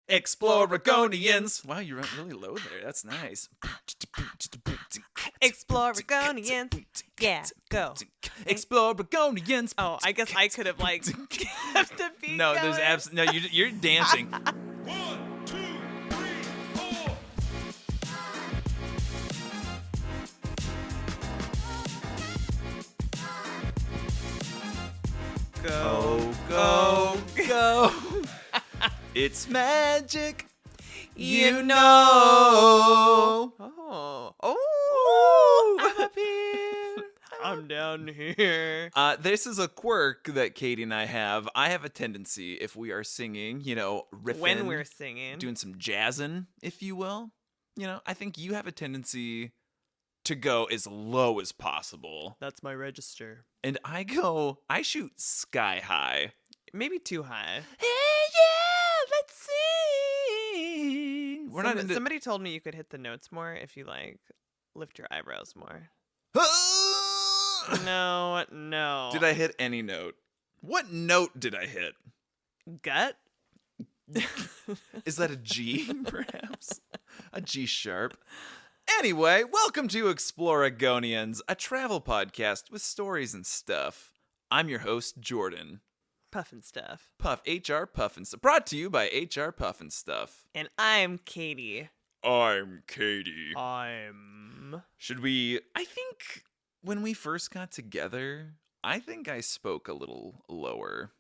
Exploragonians. Wow, you went really low there. That's nice. Exploragonians. Yeah, go. Exploragonians. Oh, I guess I could have like kept the beat No, going. there's absolutely no. You're dancing. 1, 2, 3, 4. Go, Go, go. It's magic. You know. Oh, I'm up here. I'm down here. This is a quirk that Katie and I have. I have a tendency, if we are singing, riffing. When we're singing. Doing some jazzing, if you will. I think you have a tendency to go as low as possible. That's my register. And I shoot sky high. Maybe too high. Hey, yeah, let's sing. We're not into... Somebody told me you could hit the notes more if you, lift your eyebrows more. No. Did I hit any note? What note did I hit? Gut? Is that a G, perhaps? A G sharp? Anyway, welcome to Exploragonians, a travel podcast with stories and stuff. I'm your host, Jordan. Puffin' stuff. Puff, HR Puffin' Stuff. Brought to you by HR Puffin' Stuff. And I'm Katie. I'm Katie. Should we... I think when we first got together, I think I spoke a little lower.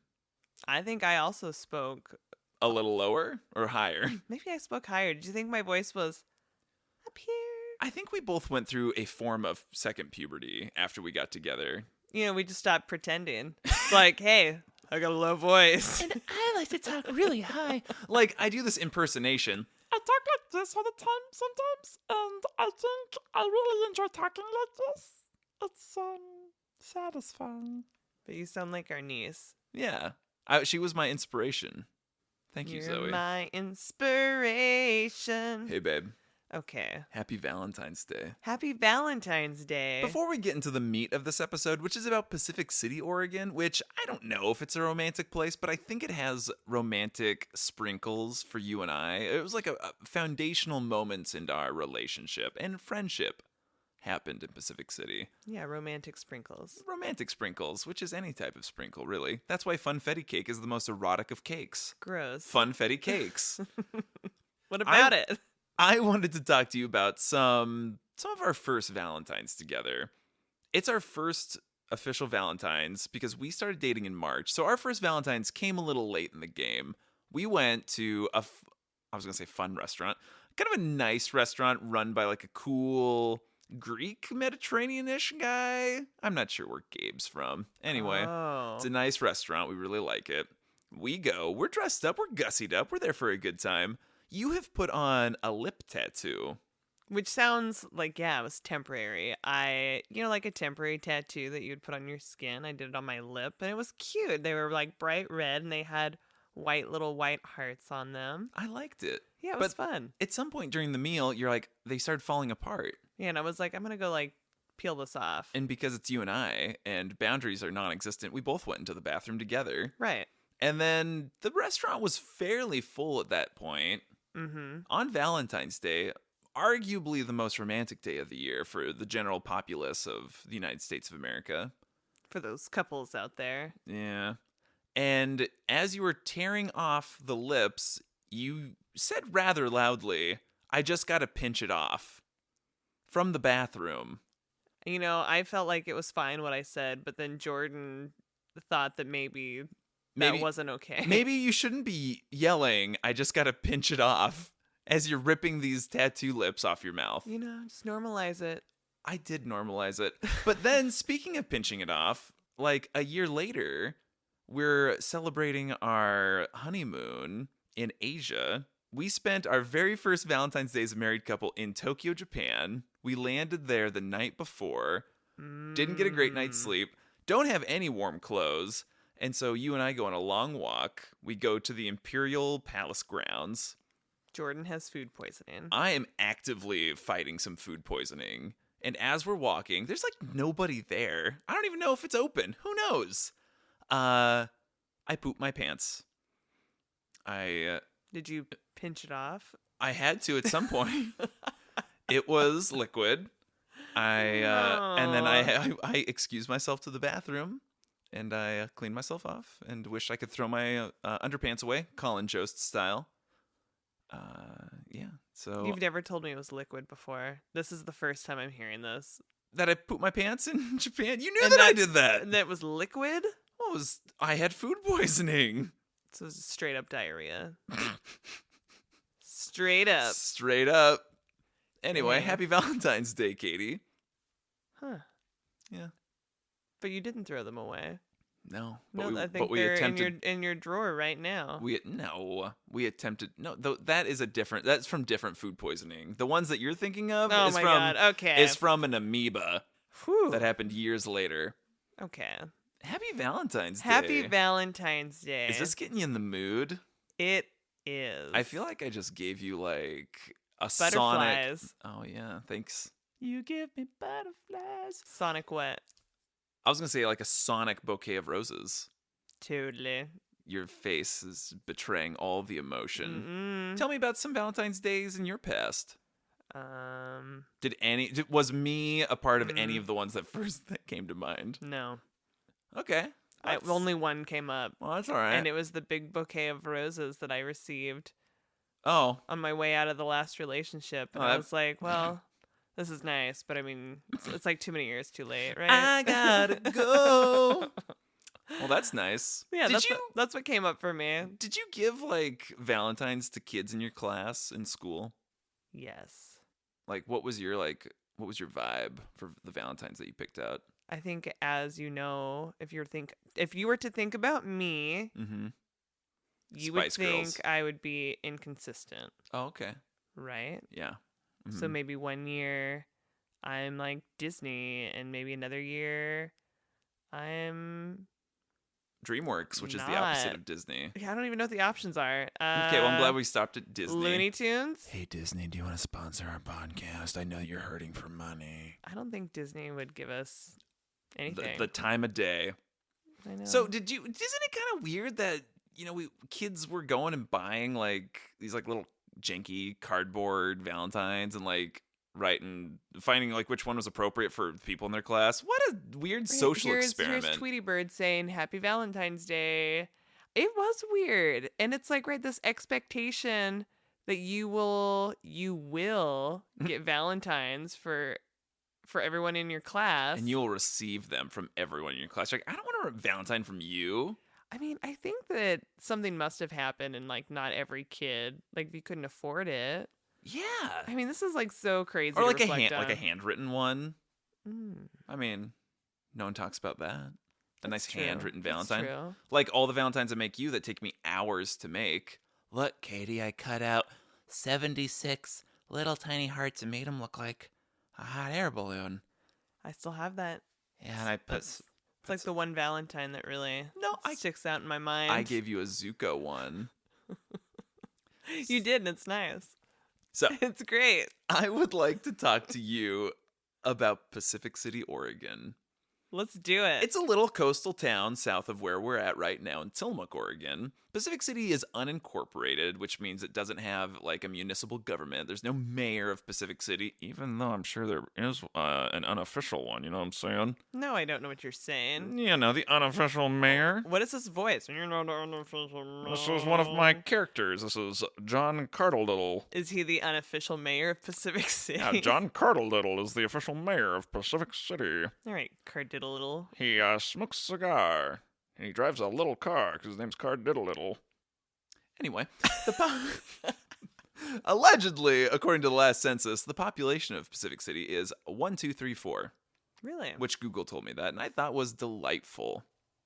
I think I also spoke... A little lower or higher? Maybe I spoke higher. Did you think my voice was up here? I think we both went through a form of second puberty after we got together. We just stopped pretending. It's like, hey, I got a low voice. And I like to talk really high. I do this impersonation. I talk like this all the time sometimes, and I think I really enjoy talking like this. It's satisfying. But you sound like our niece. Yeah. She was my inspiration. Thank you, Zoe. You're my inspiration. Hey, babe. Okay. Happy Valentine's Day. Happy Valentine's Day. Before we get into the meat of this episode, which is about Pacific City, Oregon, which I don't know if it's a romantic place, but I think it has romantic sprinkles for you and I. It was like a foundational moments into our relationship, and friendship happened in Pacific City. Yeah, romantic sprinkles. Romantic sprinkles, which is any type of sprinkle, really. That's why funfetti cake is the most erotic of cakes. Gross. Funfetti cakes. What about it? I wanted to talk to you about some of our first Valentines together. It's our first official Valentines because we started dating in March. So our first Valentines came a little late in the game. We went to fun restaurant. Kind of a nice restaurant run by a cool Greek Mediterranean-ish guy. I'm not sure where Gabe's from. Anyway, It's a nice restaurant. We really like it. We go. We're dressed up. We're gussied up. We're there for a good time. You have put on a lip tattoo. Which sounds like, it was temporary. Like a temporary tattoo that you'd put on your skin. I did it on my lip, and it was cute. They were bright red, and they had little white hearts on them. I liked it. Yeah, it was fun. At some point during the meal, you're like, they started falling apart. Yeah, and I was like, I'm going to go, peel this off. And because it's you and I, and boundaries are non-existent, we both went into the bathroom together. Right. And then the restaurant was fairly full at that point. Mm-hmm. On Valentine's Day, arguably the most romantic day of the year for the general populace of the United States of America. For those couples out there. Yeah. And as you were tearing off the lips, you said rather loudly, I just got to pinch it off. From the bathroom. I felt like it was fine what I said, but then Jordan thought that maybe that wasn't okay. Maybe you shouldn't be yelling, I just got to pinch it off, as you're ripping these tattoo lips off your mouth. Just normalize it. I did normalize it. But then, speaking of pinching it off, a year later, we're celebrating our honeymoon in Asia. We spent our very first Valentine's Day as a married couple in Tokyo, Japan. We landed there the night before. Didn't get a great night's sleep. Don't have any warm clothes. And so you and I go on a long walk. We go to the Imperial Palace grounds. Jordan has food poisoning. I am actively fighting some food poisoning. And as we're walking, there's nobody there. I don't even know if it's open. Who knows? I poop my pants. I Did you pinch it off? I had to at some point. It was liquid. And then I excused myself to the bathroom, and I cleaned myself off, and wished I could throw my underpants away, Colin Jost style. Yeah. So You've never told me it was liquid before. This is the first time I'm hearing this. that I pooped my pants in Japan. You knew And that I that- did that. And that was liquid? Well, I had food poisoning. So it was straight up diarrhea. Straight up. Straight up. Anyway, Dang. happy Valentine's Day, Katie. Huh. Yeah. But you didn't throw them away. No, No, I but think we they're attempted. in your drawer right now. We attempted. No, that is a different. That's from different food poisoning. The ones that you're thinking of Oh is my from god. Okay. is from an amoeba Whew. that happened years later. Okay. Happy Valentine's Day. Happy Valentine's Day. Is this getting you in the mood? It is. I feel like I just gave you like a sonic. Butterflies. Oh yeah, thanks. You give me butterflies. Sonic what? I was gonna say like a sonic bouquet of roses. Totally. Your face is betraying all the emotion. Mm-mm. Tell me about some Valentine's days in your past. Um, Was me a part of any of the ones that came to mind? no. Okay. Only one came up. Well, that's all right. And it was the big bouquet of roses that I received Oh, on my way out of the last relationship. And Oh, I that- was like, well, this is nice, but I mean, it's like too many years too late, right? I gotta go. Well, that's nice. Yeah, Did that's what came up for me. Did you give like Valentines to kids in your class in school? Yes. Like, what was your vibe for the Valentines that you picked out? I think, as you know, if you were to think about me, Mm-hmm. you Spice would think Girls. I would be inconsistent, Oh, okay. right? Yeah. So Mhm. maybe one year I'm like Disney, and maybe another year I'm DreamWorks, which is the opposite Not. of Disney. I don't even know what the options are. Okay, well, I'm glad we stopped at Disney. Looney Tunes. Hey, Disney, do you want to sponsor our podcast? I know you're hurting for money. I don't think Disney would give us anything. The time of day. I know. So, isn't it kind of weird that, kids were going and buying like these like little janky cardboard Valentines and like finding like which one was appropriate for people in their class? What a weird social experiment. Here's Tweety Bird saying Happy Valentine's Day. It was weird. And it's like, right, this expectation that you will get Valentines for everyone in your class. And you'll receive them from everyone in your class. You're like, I don't want a Valentine from you. I mean, I think that something must have happened, and like not every kid, like, if you couldn't afford it. Yeah. I mean, this is like so crazy. Or to like reflect a on. handwritten one. Mm, I mean, no one talks about that. A that's nice true. handwritten That's Valentine. true. Like all the Valentines I make you that take me hours to make. Look, Katie, I cut out 76 little tiny hearts and made them look like a hot air balloon. I still have that. Yeah, and I put. It's like the one Valentine that really I sticks out in my mind. I gave you a Zuko one. You did, and it's nice. So It's great. I would like to talk to you about Pacific City, Oregon. Let's do it. It's a little coastal town south of where we're at right now in Tillamook, Oregon. Pacific City is unincorporated, which means it doesn't have like a municipal government. There's no mayor of Pacific City, even though I'm sure there is an unofficial one. You know what I'm saying? No, I don't know what you're saying. Yeah, no, the unofficial mayor. What is this voice? You're not an unofficial This is one of my characters. This is John Cardledittle. Is he the unofficial mayor of Pacific City? Yeah, John Cardledittle is the official mayor of Pacific City. All right, Cardiddle. He smokes a cigar, and he drives a little car because his name's Cardiddle. Anyway, allegedly, according to the last census, the population of Pacific City is 1,234, Really? which Google told me that, and I thought was delightful.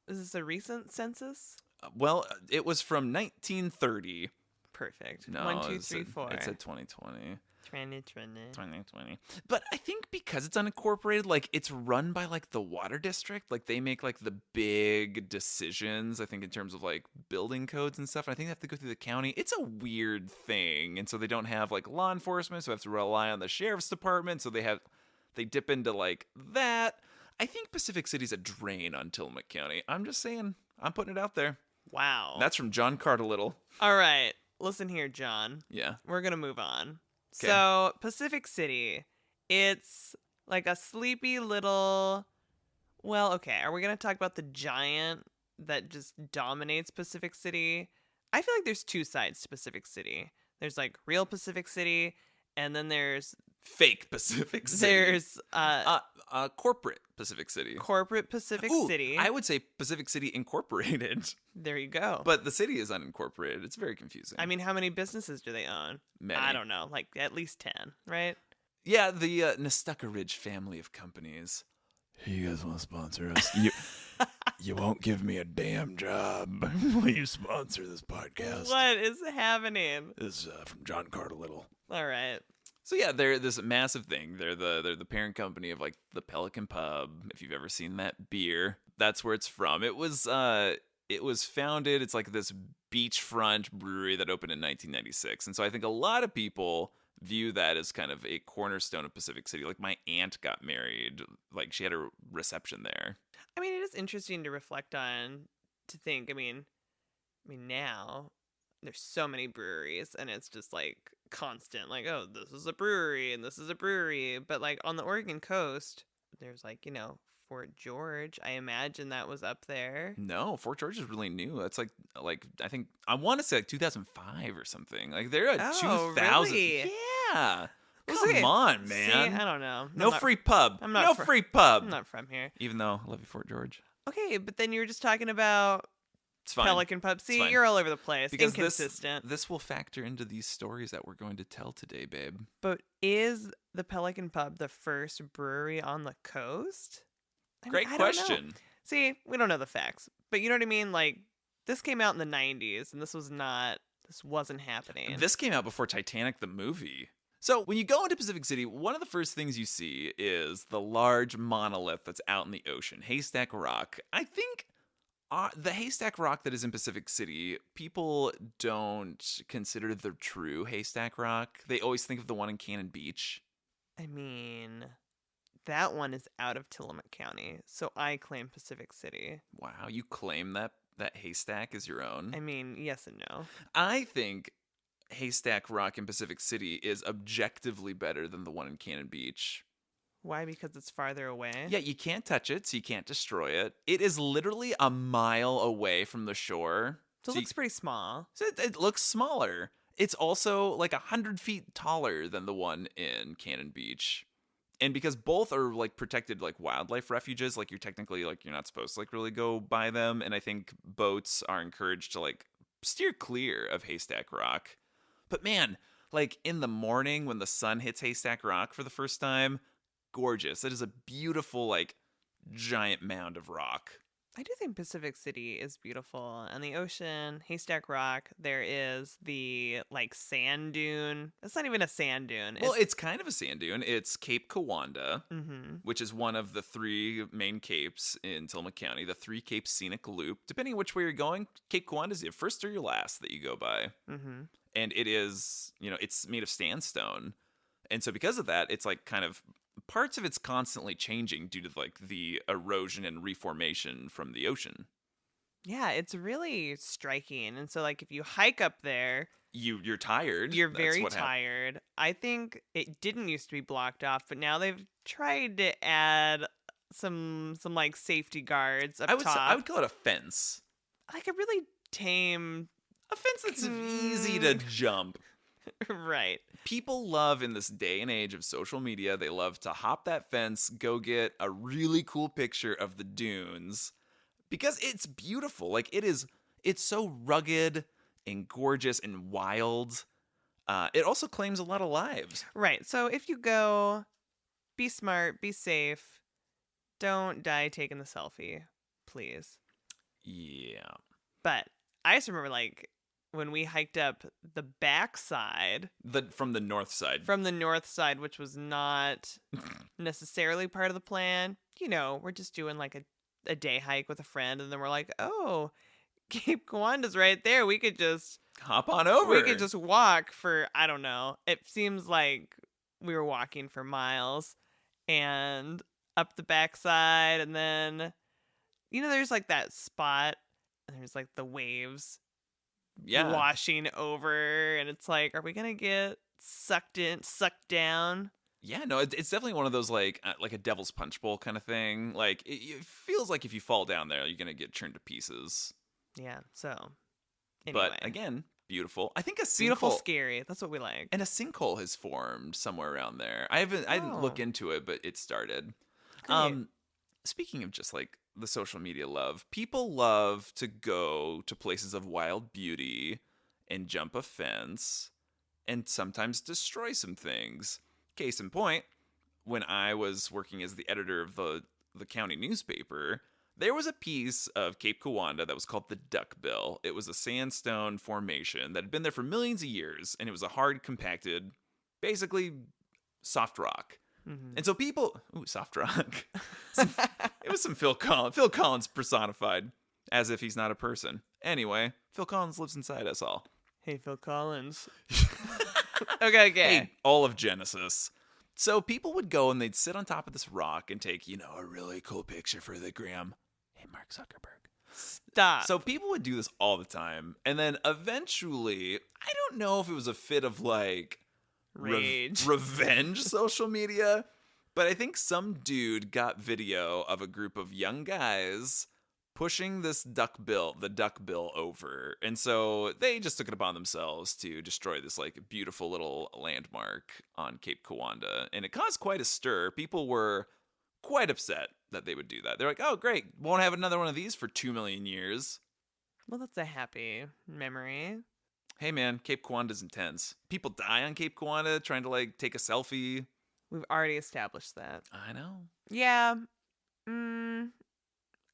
Is this a recent census? Well, it was from 1930. Perfect. No, 1, 2, 3, 4. It said 2020. 2020. But I think because it's unincorporated, like it's run by like the water district, like they make like the big decisions, I think in terms of like building codes and stuff. And I think they have to go through the county. It's a weird thing. And so they don't have like law enforcement, so they have to rely on the sheriff's department. So they dip into like that. I think Pacific City's a drain on Tillamook County. I'm just saying, I'm putting it out there. Wow. That's from John Cardlettle. All right. listen here, John. Yeah. We're going to move on. 'Kay. So, Pacific City, it's like a sleepy little. Well, okay. Are we going to talk about the giant that just dominates Pacific City? I feel like there's two sides to Pacific City. There's like real Pacific City, and then there's Fake Pacific City. corporate Pacific City. corporate Pacific Ooh, City. I would say Pacific City Incorporated, There you go. but the city is unincorporated. It's very confusing. I mean, how many businesses do they own? Many. I don't know, like at least 10, right? Yeah, the Nestucca Ridge family of companies. Hey, you guys want to sponsor us? You won't give me a damn job. Will you sponsor this podcast? What is happening? This is from John Carter Little. All right. So yeah, they're this massive thing. They're the parent company of like the Pelican Pub. If you've ever seen that beer, that's where it's from. It was founded. It's like this beachfront brewery that opened in 1996, and so I think a lot of people view that as kind of a cornerstone of Pacific City. Like my aunt got married, like she had a reception there. I mean, it is interesting to reflect on, to think. I mean, now there's so many breweries, and it's just like constant, like, oh, this is a brewery and this is a brewery. But like on the Oregon coast, there's like, Fort George. I imagine that was up there. No, Fort George is really new. That's like I think I want to say like 2005 or something. Like they're a 2000. Really? Yeah. Well, Come see- on, See, man. I don't know. No free pub. I'm not no fr- free pub. I'm not from here. Even though I love you, Fort George. Okay, but then you were just talking about It's fine. Pelican Pub. See, fine. you're all over the place. Because Inconsistent. this will factor into these stories that we're going to tell today, babe. But is the Pelican Pub the first brewery on the coast? I mean, Great I don't know. question. See, we don't know the facts, but you know what I mean? Like, this came out in the 90s, and this wasn't happening. This came out before Titanic the movie. So when you go into Pacific City, one of the first things you see is the large monolith that's out in the ocean, Haystack Rock. I think the Haystack Rock that is in Pacific City, people don't consider the true Haystack Rock. They always think of the one in Cannon Beach. I mean, that one is out of Tillamook County, so I claim Pacific City. Wow, you claim that Haystack is your own? I mean, yes and no. I think Haystack Rock in Pacific City is objectively better than the one in Cannon Beach. Why? Because it's farther away? Yeah, you can't touch it, so you can't destroy it. It is literally a mile away from the shore. So it looks pretty small. So it looks smaller. It's also like 100 feet taller than the one in Cannon Beach. And because both are like protected like wildlife refuges, like you're technically like you're not supposed to like really go by them. And I think boats are encouraged to like steer clear of Haystack Rock. But man, like in the morning when the sun hits Haystack Rock for the first time, gorgeous. It is a beautiful like giant mound of rock. I do think Pacific City is beautiful. And the ocean, Haystack Rock, there is the like sand dune. It's not even a sand dune. Well, it's kind of a sand dune. It's Cape Kiawanda, Mm-hmm. which is one of the three main capes in Tillamook County, the Three Capes Scenic Loop. Depending on which way you're going, Cape Kiawanda is your first or your last that you go by. Mm-hmm. And it is, it's made of sandstone. And so because of that, it's like kind of parts of it's constantly changing due to like the erosion and reformation from the ocean. Yeah, it's really striking. And so like if you hike up there, You're tired. you're That's very what happens. tired. I think it didn't used to be blocked off, but now they've tried to add some like safety guards up top. I would call it a fence. Like a really tame. A fence that's easy to jump. Right. People love in this day and age of social media, they love to hop that fence, go get a really cool picture of the dunes because it's beautiful. Like it's so rugged and gorgeous and wild. It also claims a lot of lives. Right. So if you go, be smart, be safe. Don't die taking the selfie, please. Yeah. But I just remember like when we hiked up the backside From the north side. from the north side, which was not necessarily part of the plan. We're just doing like a day hike with a friend, and then we're like, oh, Cape Kiawanda's right there. We could just Hop on over. we could just walk for, I don't know. It seems like we were walking for miles and up the backside, and then there's like that spot, and there's like the waves Yeah. washing over, and it's like, are we gonna get sucked down? Yeah, no, it's definitely one of those like a devil's punch bowl kind of thing. Like it feels like if you fall down there, you're gonna get churned to pieces. Yeah. So anyway, But again, beautiful. I think a beautiful, sinkhole scary. That's what we like. and a sinkhole has formed somewhere around there. I didn't look Oh. into it, but it started. Great. Speaking of just like the social media love, people love to go to places of wild beauty and jump a fence and sometimes destroy some things. Case in point, when I was working as the editor of the county newspaper, there was a piece of Cape Kiawanda that was called the Duckbill. It was a sandstone formation that had been there for millions of years, and it was a hard, compacted, basically soft rock. Mhm. And so people, soft rock. It was some Phil Collins personified, as if he's not a person. Anyway, Phil Collins lives inside us all. Hey, Phil Collins. Okay. Hey, all of Genesis. So people would go and they'd sit on top of this rock and take, a really cool picture for the gram. Hey, Mark Zuckerberg. Stop. So people would do this all the time. And then eventually, I don't know if it was a fit of like Rage. revenge social media, but I think some dude got video of a group of young guys pushing the duckbill over. And so they just took it upon themselves to destroy this like beautiful little landmark on Cape Kiawanda. And it caused quite a stir. People were quite upset that they would do that. They're like, oh, great. Won't have another one of these for 2 million years. Well, that's a happy memory. Hey, man, Cape Kiawanda's intense. People die on Cape Kiawanda trying to like take a selfie. We've already established that. I know. Yeah.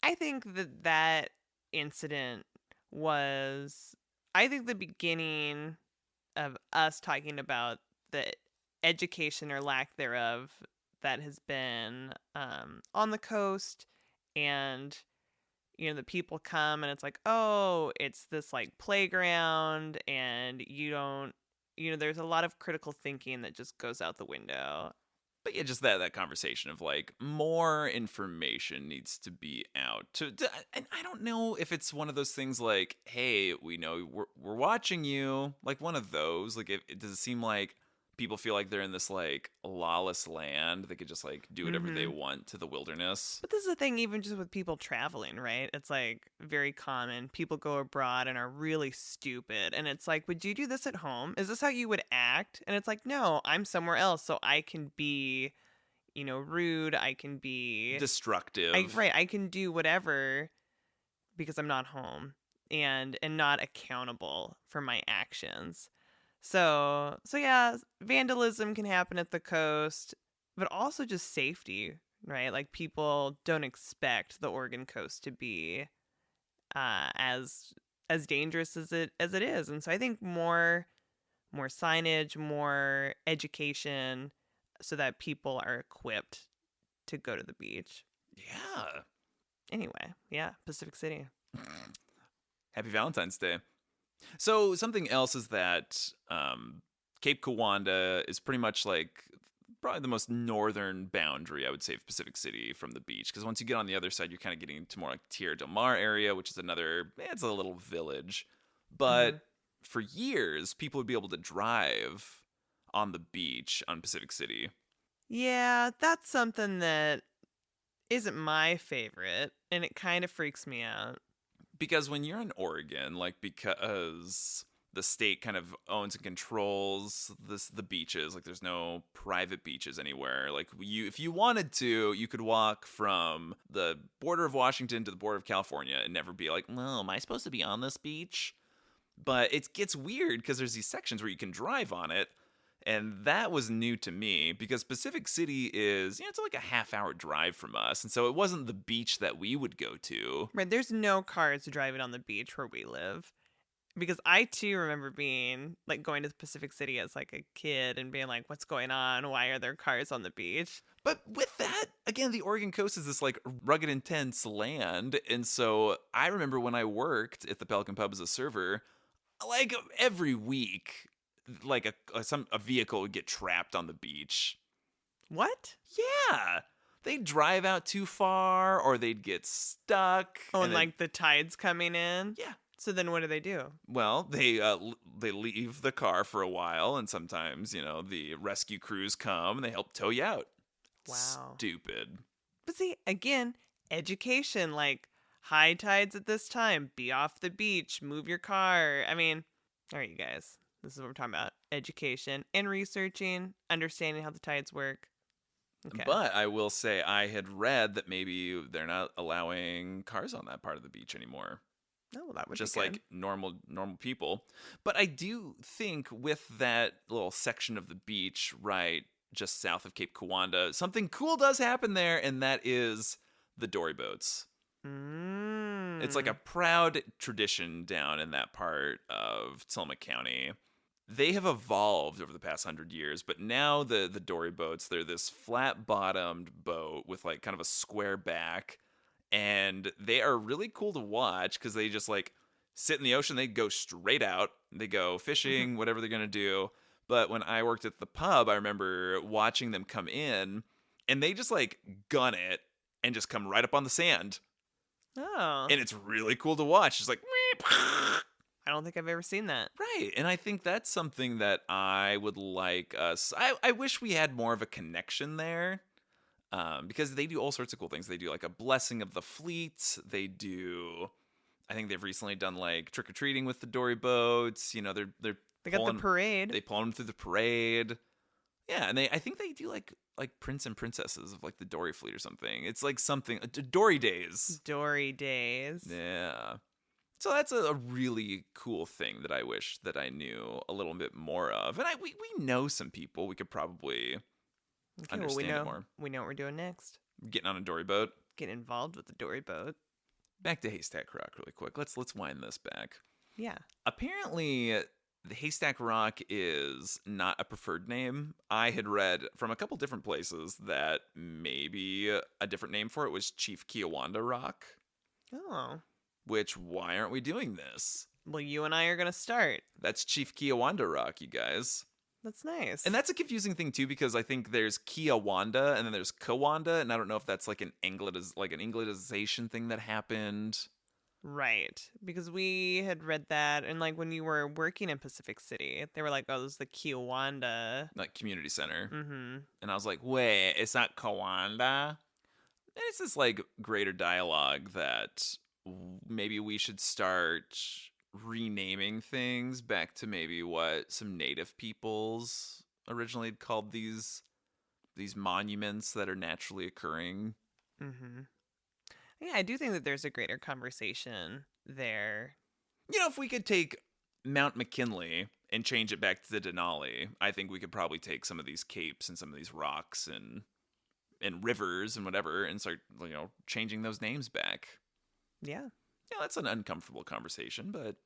I think that incident was, I think, the beginning of us talking about the education or lack thereof that has been on the coast. And, the people come and it's like, oh, it's this like playground, and you don't, there's a lot of critical thinking that just goes out the window. But yeah, just that conversation of like more information needs to be out. And I don't know if it's one of those things like, hey, we know we're watching you, like one of those. Like, does it seem like people feel like they're in this like lawless land? They could just like do whatever they want to the wilderness. But this is the thing, even just with people traveling, right? It's like very common. People go abroad and are really stupid. And it's like, would you do this at home? Is this how you would act? And it's like, no, I'm somewhere else. So I can be, rude. I can be Destructive. I can do whatever because I'm not home and not accountable for my actions. So yeah, vandalism can happen at the coast, but also just safety, right? Like people don't expect the Oregon coast to be as dangerous as it is. And so I think more signage, more education so that people are equipped to go to the beach. Yeah. Anyway, yeah, Pacific City. Happy Valentine's Day. So something else is that Cape Kiawanda is pretty much like probably the most northern boundary, I would say, of Pacific City from the beach. Because once you get on the other side, you're kind of getting into more like Tierra del Mar area, which is it's a little village. But for years, people would be able to drive on the beach on Pacific City. Yeah, that's something that isn't my favorite, and it kind of freaks me out. Because when you're in Oregon, because the state kind of owns and controls the beaches, like there's no private beaches anywhere. Like if you wanted to, you could walk from the border of Washington to the border of California and never be like, well, am I supposed to be on this beach? But it gets weird because there's these sections where you can drive on it. And that was new to me because Pacific City is, it's like a half-hour drive from us. And so it wasn't the beach that we would go to. Right, there's no cars driving on the beach where we live. Because I, too, remember being, like, going to Pacific City as, like, a kid and being like, what's going on? Why are there cars on the beach? But with that, again, the Oregon coast is this, like, rugged, intense land. And so I remember when I worked at the Pelican Pub as a server, like, every week, like, a vehicle would get trapped on the beach. What? Yeah. They'd drive out too far, or they'd get stuck. Oh, and like, the tide's coming in? Yeah. So then what do? Well, they leave the car for a while, and sometimes, the rescue crews come and they help tow you out. Wow. Stupid. But see, again, education, like high tides at this time, be off the beach, move your car. I mean, all right, you guys, this is what we're talking about. Education and researching, understanding how the tides work. Okay. But I will say I had read that maybe they're not allowing cars on that part of the beach anymore. Oh, well, that would Just be good. like normal people. But I do think with that little section of the beach right just south of Cape Kiawanda, something cool does happen there, and that is the dory boats. It's like a proud tradition down in that part of Tillamook County. They have evolved over the past 100 years, but now the dory boats, they're this flat-bottomed boat with like kind of a square back, and they are really cool to watch because they just like sit in the ocean. They go straight out. They go fishing, whatever they're going to do. But when I worked at the pub, I remember watching them come in, and they just like gun it and just come right up on the sand. Oh. And it's really cool to watch. It's like, I don't think I've ever seen that. right. And I think that's something that I would like us. I wish we had more of a connection there. Because they do all sorts of cool things. They do like a blessing of the fleet. They do, I think they've recently done like trick or treating with the dory boats. They're They got the parade. They pull them through the parade. Yeah, and I think they do like prince and princesses of like the dory fleet or something. It's like something dory days. Dory days. Yeah. So that's a really cool thing that I wish that I knew a little bit more of. And we know some people. We could probably understand it more. We know what we're doing next. Getting on a dory boat. Get involved with the dory boat. Back to Haystack Rock really quick. Let's wind this back. Yeah. Apparently, the Haystack Rock is not a preferred name. I had read from a couple different places that maybe a different name for it was Chief Kiawanda Rock. Oh. Which, why aren't we doing this? Well, you and I are going to start. That's Chief Kiawanda Rock, you guys. That's nice. And that's a confusing thing too, because I think there's Kiawanda and then there's Kiawanda, and I don't know if that's like an Anglicization thing that happened. Right. Because we had read that, and like when you were working in Pacific City, they were like, oh, this is the Kiawanda. Like community center. Mm-hmm. And I was like, wait, it's not Kiawanda? And it's this like greater dialogue that maybe we should start renaming things back to maybe what some native peoples originally had called these monuments that are naturally occurring. Mm-hmm. Yeah, I do think that there's a greater conversation there. If we could take Mount McKinley and change it back to the Denali, I think we could probably take some of these capes and some of these rocks and rivers and whatever and start, changing those names back. Yeah. Yeah, that's an uncomfortable conversation, but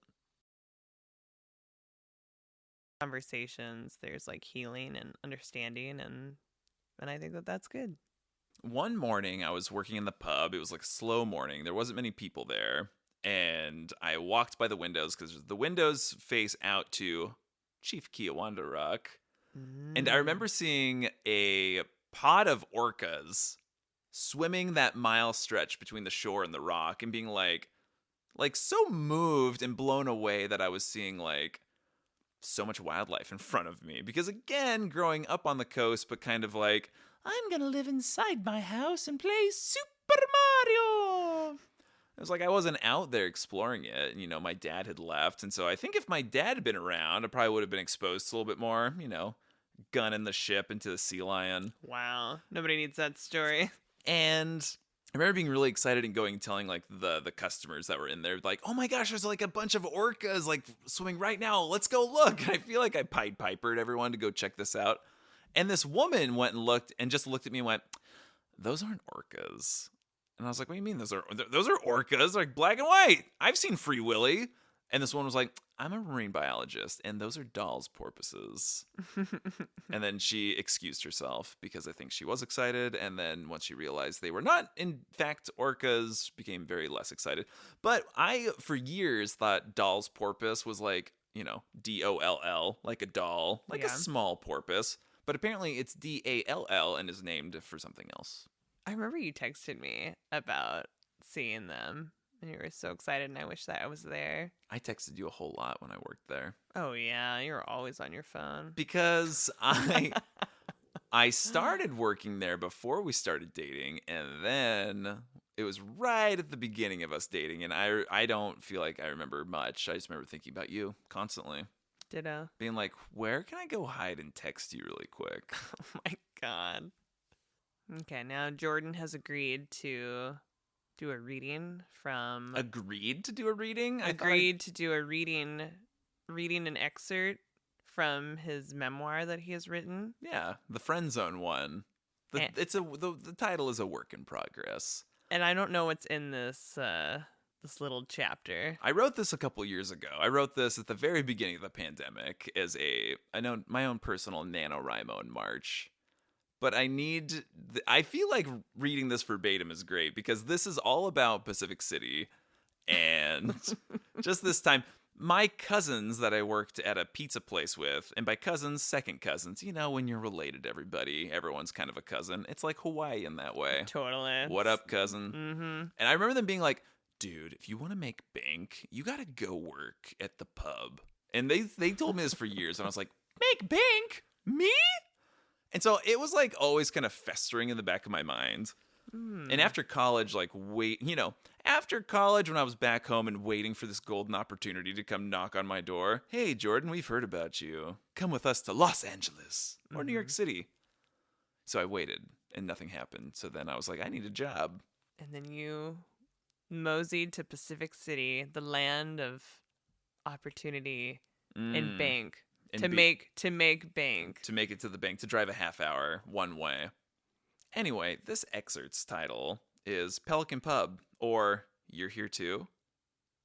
conversations, there's like healing and understanding, and I think that that's good. One morning I was working in the pub. It was like a slow morning. There wasn't many people there, and I walked by the windows because the windows face out to Chief Kiawanda Rock. And I remember seeing a pod of orcas swimming that mile stretch between the shore and the rock and being like so moved and blown away that I was seeing like so much wildlife in front of me. Because again, growing up on the coast, but kind of like, I'm gonna live inside my house and play Super Mario. It was like I wasn't out there exploring it. My dad had left. And so I think if my dad had been around, I probably would have been exposed to a little bit more, gunning the ship into the sea lion. Wow. Nobody needs that story. And I remember being really excited and going and telling like the customers that were in there, like, oh my gosh, there's like a bunch of orcas like swimming right now. Let's go look. And I feel like I Pied Pipered everyone to go check this out. And this woman went and looked at me and went, those aren't orcas. And I was like, what do you mean? Those are orcas, like black and white. I've seen Free Willy. And this one was like, I'm a marine biologist, and those are Dahl's porpoises. And then she excused herself because I think she was excited. And then once she realized they were not, in fact, orcas, became very less excited. But I, for years, thought Dahl's porpoise was like, Doll, like a doll, like a small porpoise. But apparently it's Dall and is named for something else. I remember you texted me about seeing them. And you were so excited, and I wish that I was there. I texted you a whole lot when I worked there. Oh, yeah. You were always on your phone. Because I started working there before we started dating, and then it was right at the beginning of us dating, and I don't feel like I remember much. I just remember thinking about you constantly. Ditto. Being like, where can I go hide and text you really quick? Oh, my God. Okay, now Jordan has agreed to do a reading from... Agreed to do a reading? Agreed to do a reading an excerpt from his memoir that he has written. Yeah, the friend zone one. The title is a work in progress. And I don't know what's in this this little chapter. I wrote this a couple years ago. I wrote this at the very beginning of the pandemic as my own personal NaNoWriMo in March. But I feel like reading this verbatim is great because this is all about Pacific City. And just this time, my cousins that I worked at a pizza place with, and by cousins, second cousins, when you're related to everybody, everyone's kind of a cousin. It's like Hawaii in that way. Totally. What up, cousin? Mm-hmm. And I remember them being like, dude, if you want to make bank, you got to go work at the pub. And they told me this for years, and I was like, make bank? Me? And so it was like always kind of festering in the back of my mind. And after college, after college when I was back home and waiting for this golden opportunity to come knock on my door, hey, Jordan, we've heard about you. Come with us to Los Angeles or New York City. So I waited and nothing happened. So then I was like, I need a job. And then you moseyed to Pacific City, the land of opportunity and bank. To make bank. To make it to the bank, to drive a half hour one way. Anyway, this excerpt's title is Pelican Pub, or You're Here Too.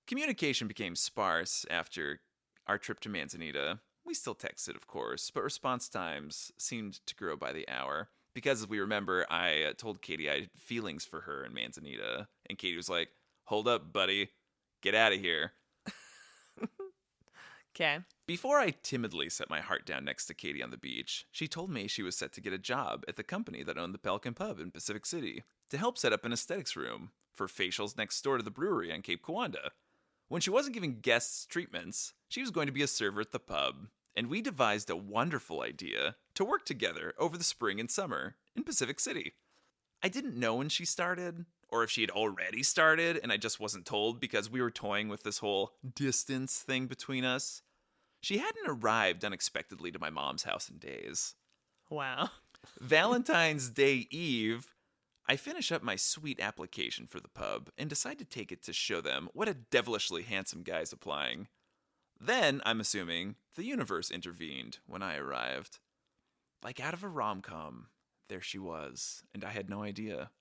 Communication became sparse after our trip to Manzanita. We still texted, of course, but response times seemed to grow by the hour. Because, as we remember, I told Katie I had feelings for her in Manzanita. And Katie was like, hold up, buddy. Get out of here. Okay. Before I timidly set my heart down next to Katie on the beach, she told me she was set to get a job at the company that owned the Pelican Pub in Pacific City to help set up an aesthetics room for facials next door to the brewery on Cape Kiawanda. When she wasn't giving guests treatments, she was going to be a server at the pub, and we devised a wonderful idea to work together over the spring and summer in Pacific City. I didn't know when she started, or if she had already started and I just wasn't told because we were toying with this whole distance thing between us. She hadn't arrived unexpectedly to my mom's house in days. Wow. Valentine's Day Eve, I finish up my sweet application for the pub and decide to take it to show them what a devilishly handsome guy's applying. Then, I'm assuming, the universe intervened when I arrived. Like out of a rom-com, there she was, and I had no idea.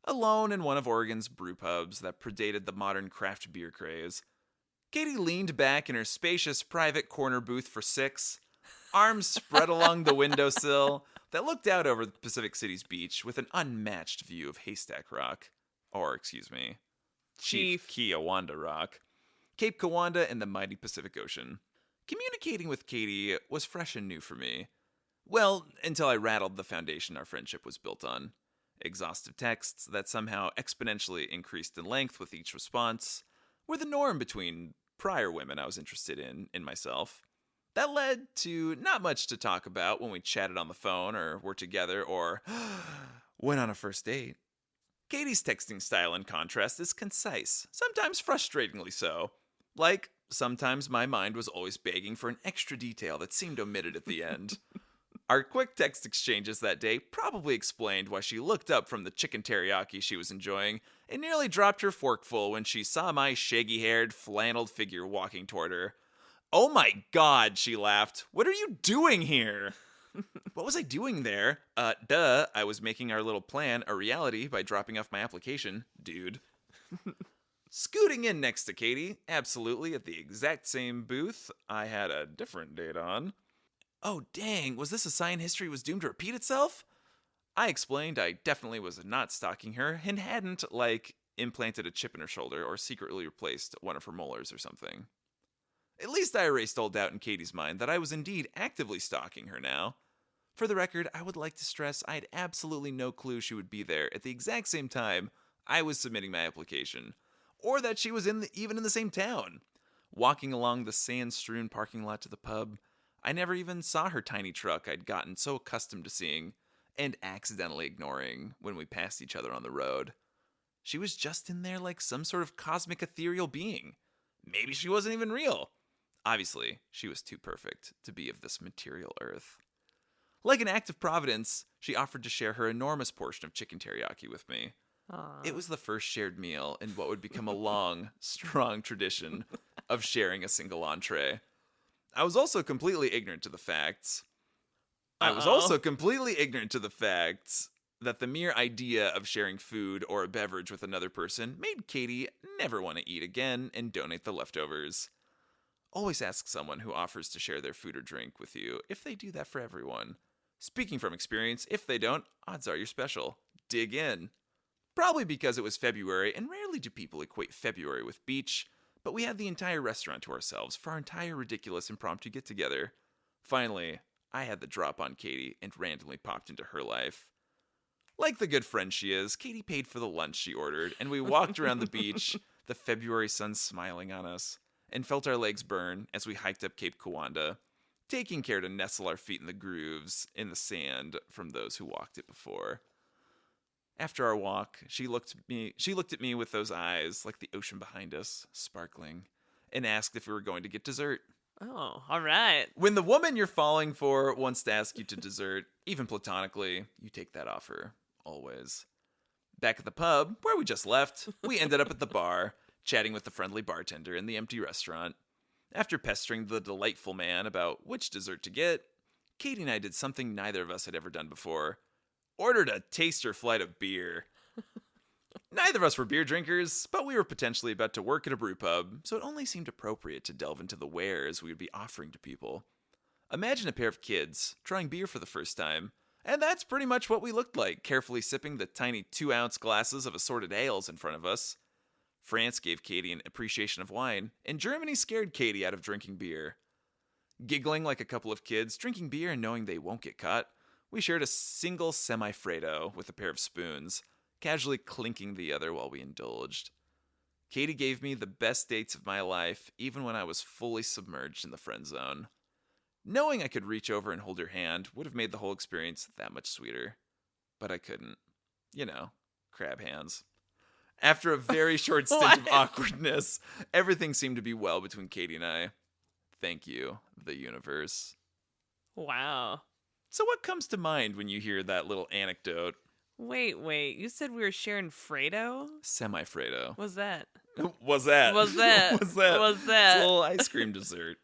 Alone in one of Oregon's brew pubs that predated the modern craft beer craze, Katie leaned back in her spacious private corner booth for six, arms spread along the windowsill that looked out over the Pacific City's beach with an unmatched view of Haystack Rock. Or, Chief Kiawanda Rock, Cape Kiawanda, and the mighty Pacific Ocean. Communicating with Katie was fresh and new for me. Well, until I rattled the foundation our friendship was built on. Exhaustive texts that somehow exponentially increased in length with each response were the norm between prior women I was interested in myself. That led to not much to talk about when we chatted on the phone or were together or went on a first date. Katie's texting style, in contrast, is concise, sometimes frustratingly so. Like, sometimes my mind was always begging for an extra detail that seemed omitted at the end. Our quick text exchanges that day probably explained why she looked up from the chicken teriyaki she was enjoying and nearly dropped her forkful when she saw my shaggy-haired, flanneled figure walking toward her. "Oh my God," she laughed. "What are you doing here?" What was I doing there? Duh, I was making our little plan a reality by dropping off my application, dude. Scooting in next to Katie, absolutely at the exact same booth I had a different date on. Oh dang, was this a sign history was doomed to repeat itself? I explained I definitely was not stalking her and hadn't, implanted a chip in her shoulder or secretly replaced one of her molars or something. At least I erased all doubt in Katie's mind that I was indeed actively stalking her now. For the record, I would like to stress I had absolutely no clue she would be there at the exact same time I was submitting my application, or that she was even in the same town. Walking along the sand-strewn parking lot to the pub, I never even saw her tiny truck I'd gotten so accustomed to seeing and accidentally ignoring when we passed each other on the road. She was just in there like some sort of cosmic ethereal being. Maybe she wasn't even real. Obviously, she was too perfect to be of this material earth. Like an act of providence, she offered to share her enormous portion of chicken teriyaki with me. Aw. It was the first shared meal in what would become a long, strong tradition of sharing a single entree. I was also completely ignorant to the facts. that the mere idea of sharing food or a beverage with another person made Katie never want to eat again and donate the leftovers. Always ask someone who offers to share their food or drink with you if they do that for everyone. Speaking from experience, if they don't, odds are you're special. Dig in. Probably because it was February, and rarely do people equate February with beach, but we had the entire restaurant to ourselves for our entire ridiculous impromptu get-together. Finally, I had the drop on Katie and randomly popped into her life. Like the good friend she is, Katie paid for the lunch she ordered, and we walked around the beach, the February sun smiling on us, and felt our legs burn as we hiked up Cape Kiawanda, taking care to nestle our feet in the grooves in the sand from those who walked it before. After our walk, she looked at me with those eyes like the ocean behind us, sparkling, and asked if we were going to get dessert. Oh, all right. When the woman you're falling for wants to ask you to dessert, even platonically, you take that offer, always. Back at the pub, where we just left, we ended up at the bar, chatting with the friendly bartender in the empty restaurant. After pestering the delightful man about which dessert to get, Katie and I did something neither of us had ever done before. Ordered a taster flight of beer. Neither of us were beer drinkers, but we were potentially about to work at a brew pub, so it only seemed appropriate to delve into the wares we would be offering to people. Imagine a pair of kids trying beer for the first time, and that's pretty much what we looked like, carefully sipping the tiny 2-ounce glasses of assorted ales in front of us. France gave Katie an appreciation of wine, and Germany scared Katie out of drinking beer. Giggling like a couple of kids, drinking beer and knowing they won't get caught, we shared a single semi-Fredo with a pair of spoons, casually clinking the other while we indulged. Katie gave me the best dates of my life, even when I was fully submerged in the friend zone. Knowing I could reach over and hold her hand would have made the whole experience that much sweeter. But I couldn't. You know, crab hands. After a very short stint of awkwardness, everything seemed to be well between Katie and I. Thank you, the universe. Wow. So what comes to mind when you hear that little anecdote? Wait. You said we were sharing Fredo? Semi-Fredo. What's that? Was that? What's that? What's that? What's It's that? a little ice cream dessert.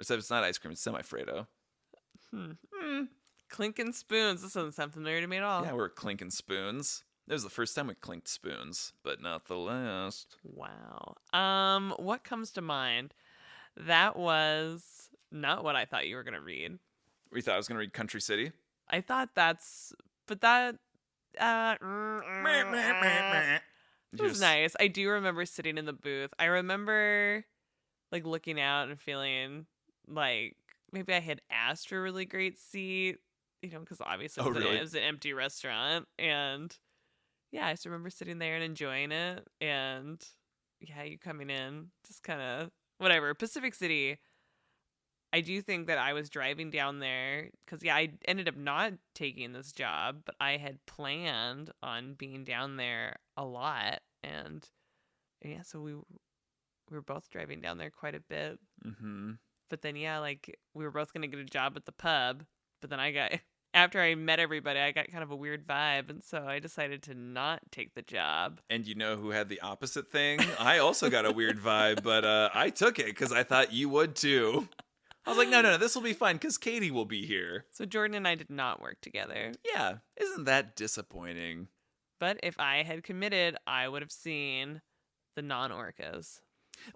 Except it's not ice cream, it's semi-Fredo. Clinking spoons. This doesn't sound familiar to me at all. Yeah, we're clinking spoons. It was the first time we clinked spoons, but not the last. Wow. What comes to mind? That was not what I thought you were gonna read. We thought I was going to read Country City. I thought it was nice. I do remember sitting in the booth. I remember like looking out and feeling like maybe I had asked for a really great seat, because obviously really? it was an empty restaurant. And yeah, I just remember sitting there and enjoying it. And yeah, you coming in, just kind of whatever. Pacific City. I do think that I was driving down there because, yeah, I ended up not taking this job, but I had planned on being down there a lot. And yeah, so we were both driving down there quite a bit. Mm-hmm. But then, yeah, like we were both going to get a job at the pub. But then after I met everybody, I got kind of a weird vibe. And so I decided to not take the job. And you know who had the opposite thing? I also got a weird vibe, but I took it because I thought you would too. I was like, no, this will be fine because Katie will be here. So Jordan and I did not work together. Yeah, isn't that disappointing? But if I had committed, I would have seen the non-orcas.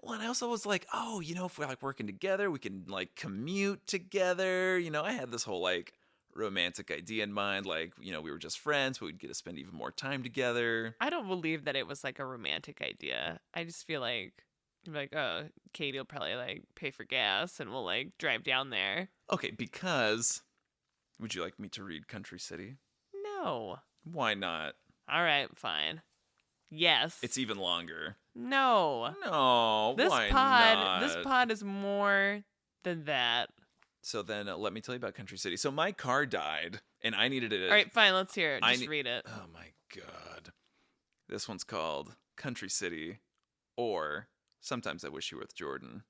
Well, and I also was like, if we're like working together, we can like commute together. I had this whole like romantic idea in mind. Like, we were just friends, but we'd get to spend even more time together. I don't believe that it was like a romantic idea. I just feel like, oh, Katie will probably like pay for gas and we'll like drive down there. Okay, because would you like me to read Country City? No. Why not? All right, fine. Yes. It's even longer. No. No, This why pod, not? this pod is more than that. So then let me tell you about Country City. So my car died, and I needed it. All right, fine. Let's hear it. I Just read it. Oh my god. This one's called Country City, or Sometimes I Wish You Were with Jordan.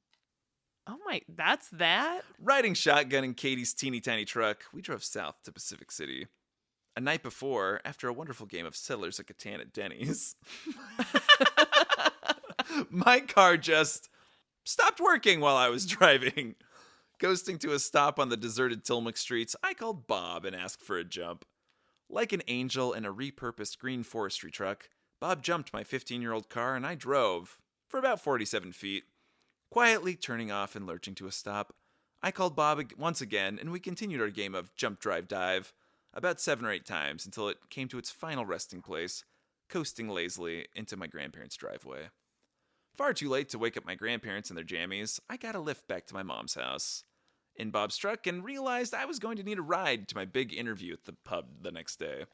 Oh my, that's that? Riding shotgun in Katie's teeny tiny truck, we drove south to Pacific City. A night before, after a wonderful game of Settlers of Catan at Denny's, my car just stopped working while I was driving. Coasting to a stop on the deserted Tillamook streets, I called Bob and asked for a jump. Like an angel in a repurposed green forestry truck, Bob jumped my 15-year-old car and I drove for about 47 feet, quietly turning off and lurching to a stop. I called Bob once again and we continued our game of jump, drive, dive about 7 or 8 times until it came to its final resting place, coasting lazily into my grandparents' driveway. Far too late to wake up my grandparents in their jammies, I got a lift back to my mom's house in Bob's truck and realized I was going to need a ride to my big interview at the pub the next day.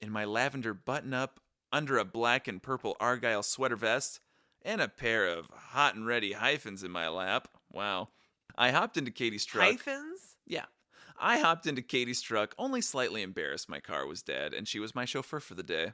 In my lavender button-up, under a black and purple Argyle sweater vest, and a pair of hot and ready hyphens in my lap, wow, I hopped into Katie's truck. Hyphens? Yeah. I hopped into Katie's truck, only slightly embarrassed my car was dead, and she was my chauffeur for the day.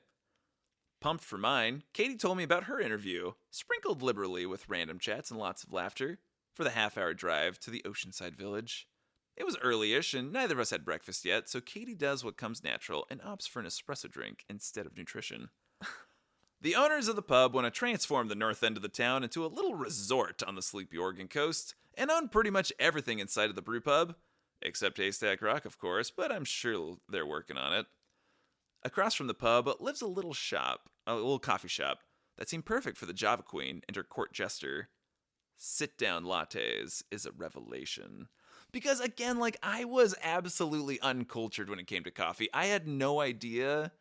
Pumped for mine, Katie told me about her interview, sprinkled liberally with random chats and lots of laughter, for the half-hour drive to the oceanside village. It was early-ish, and neither of us had breakfast yet, so Katie does what comes natural and opts for an espresso drink instead of nutrition. The owners of the pub want to transform the north end of the town into a little resort on the sleepy Oregon coast, and own pretty much everything inside of the brew pub, except Haystack Rock, of course, but I'm sure they're working on it. Across from the pub lives a little coffee shop, that seemed perfect for the Java Queen and her court jester. Sit-down lattes is a revelation. Because again, I was absolutely uncultured when it came to coffee. I had no idea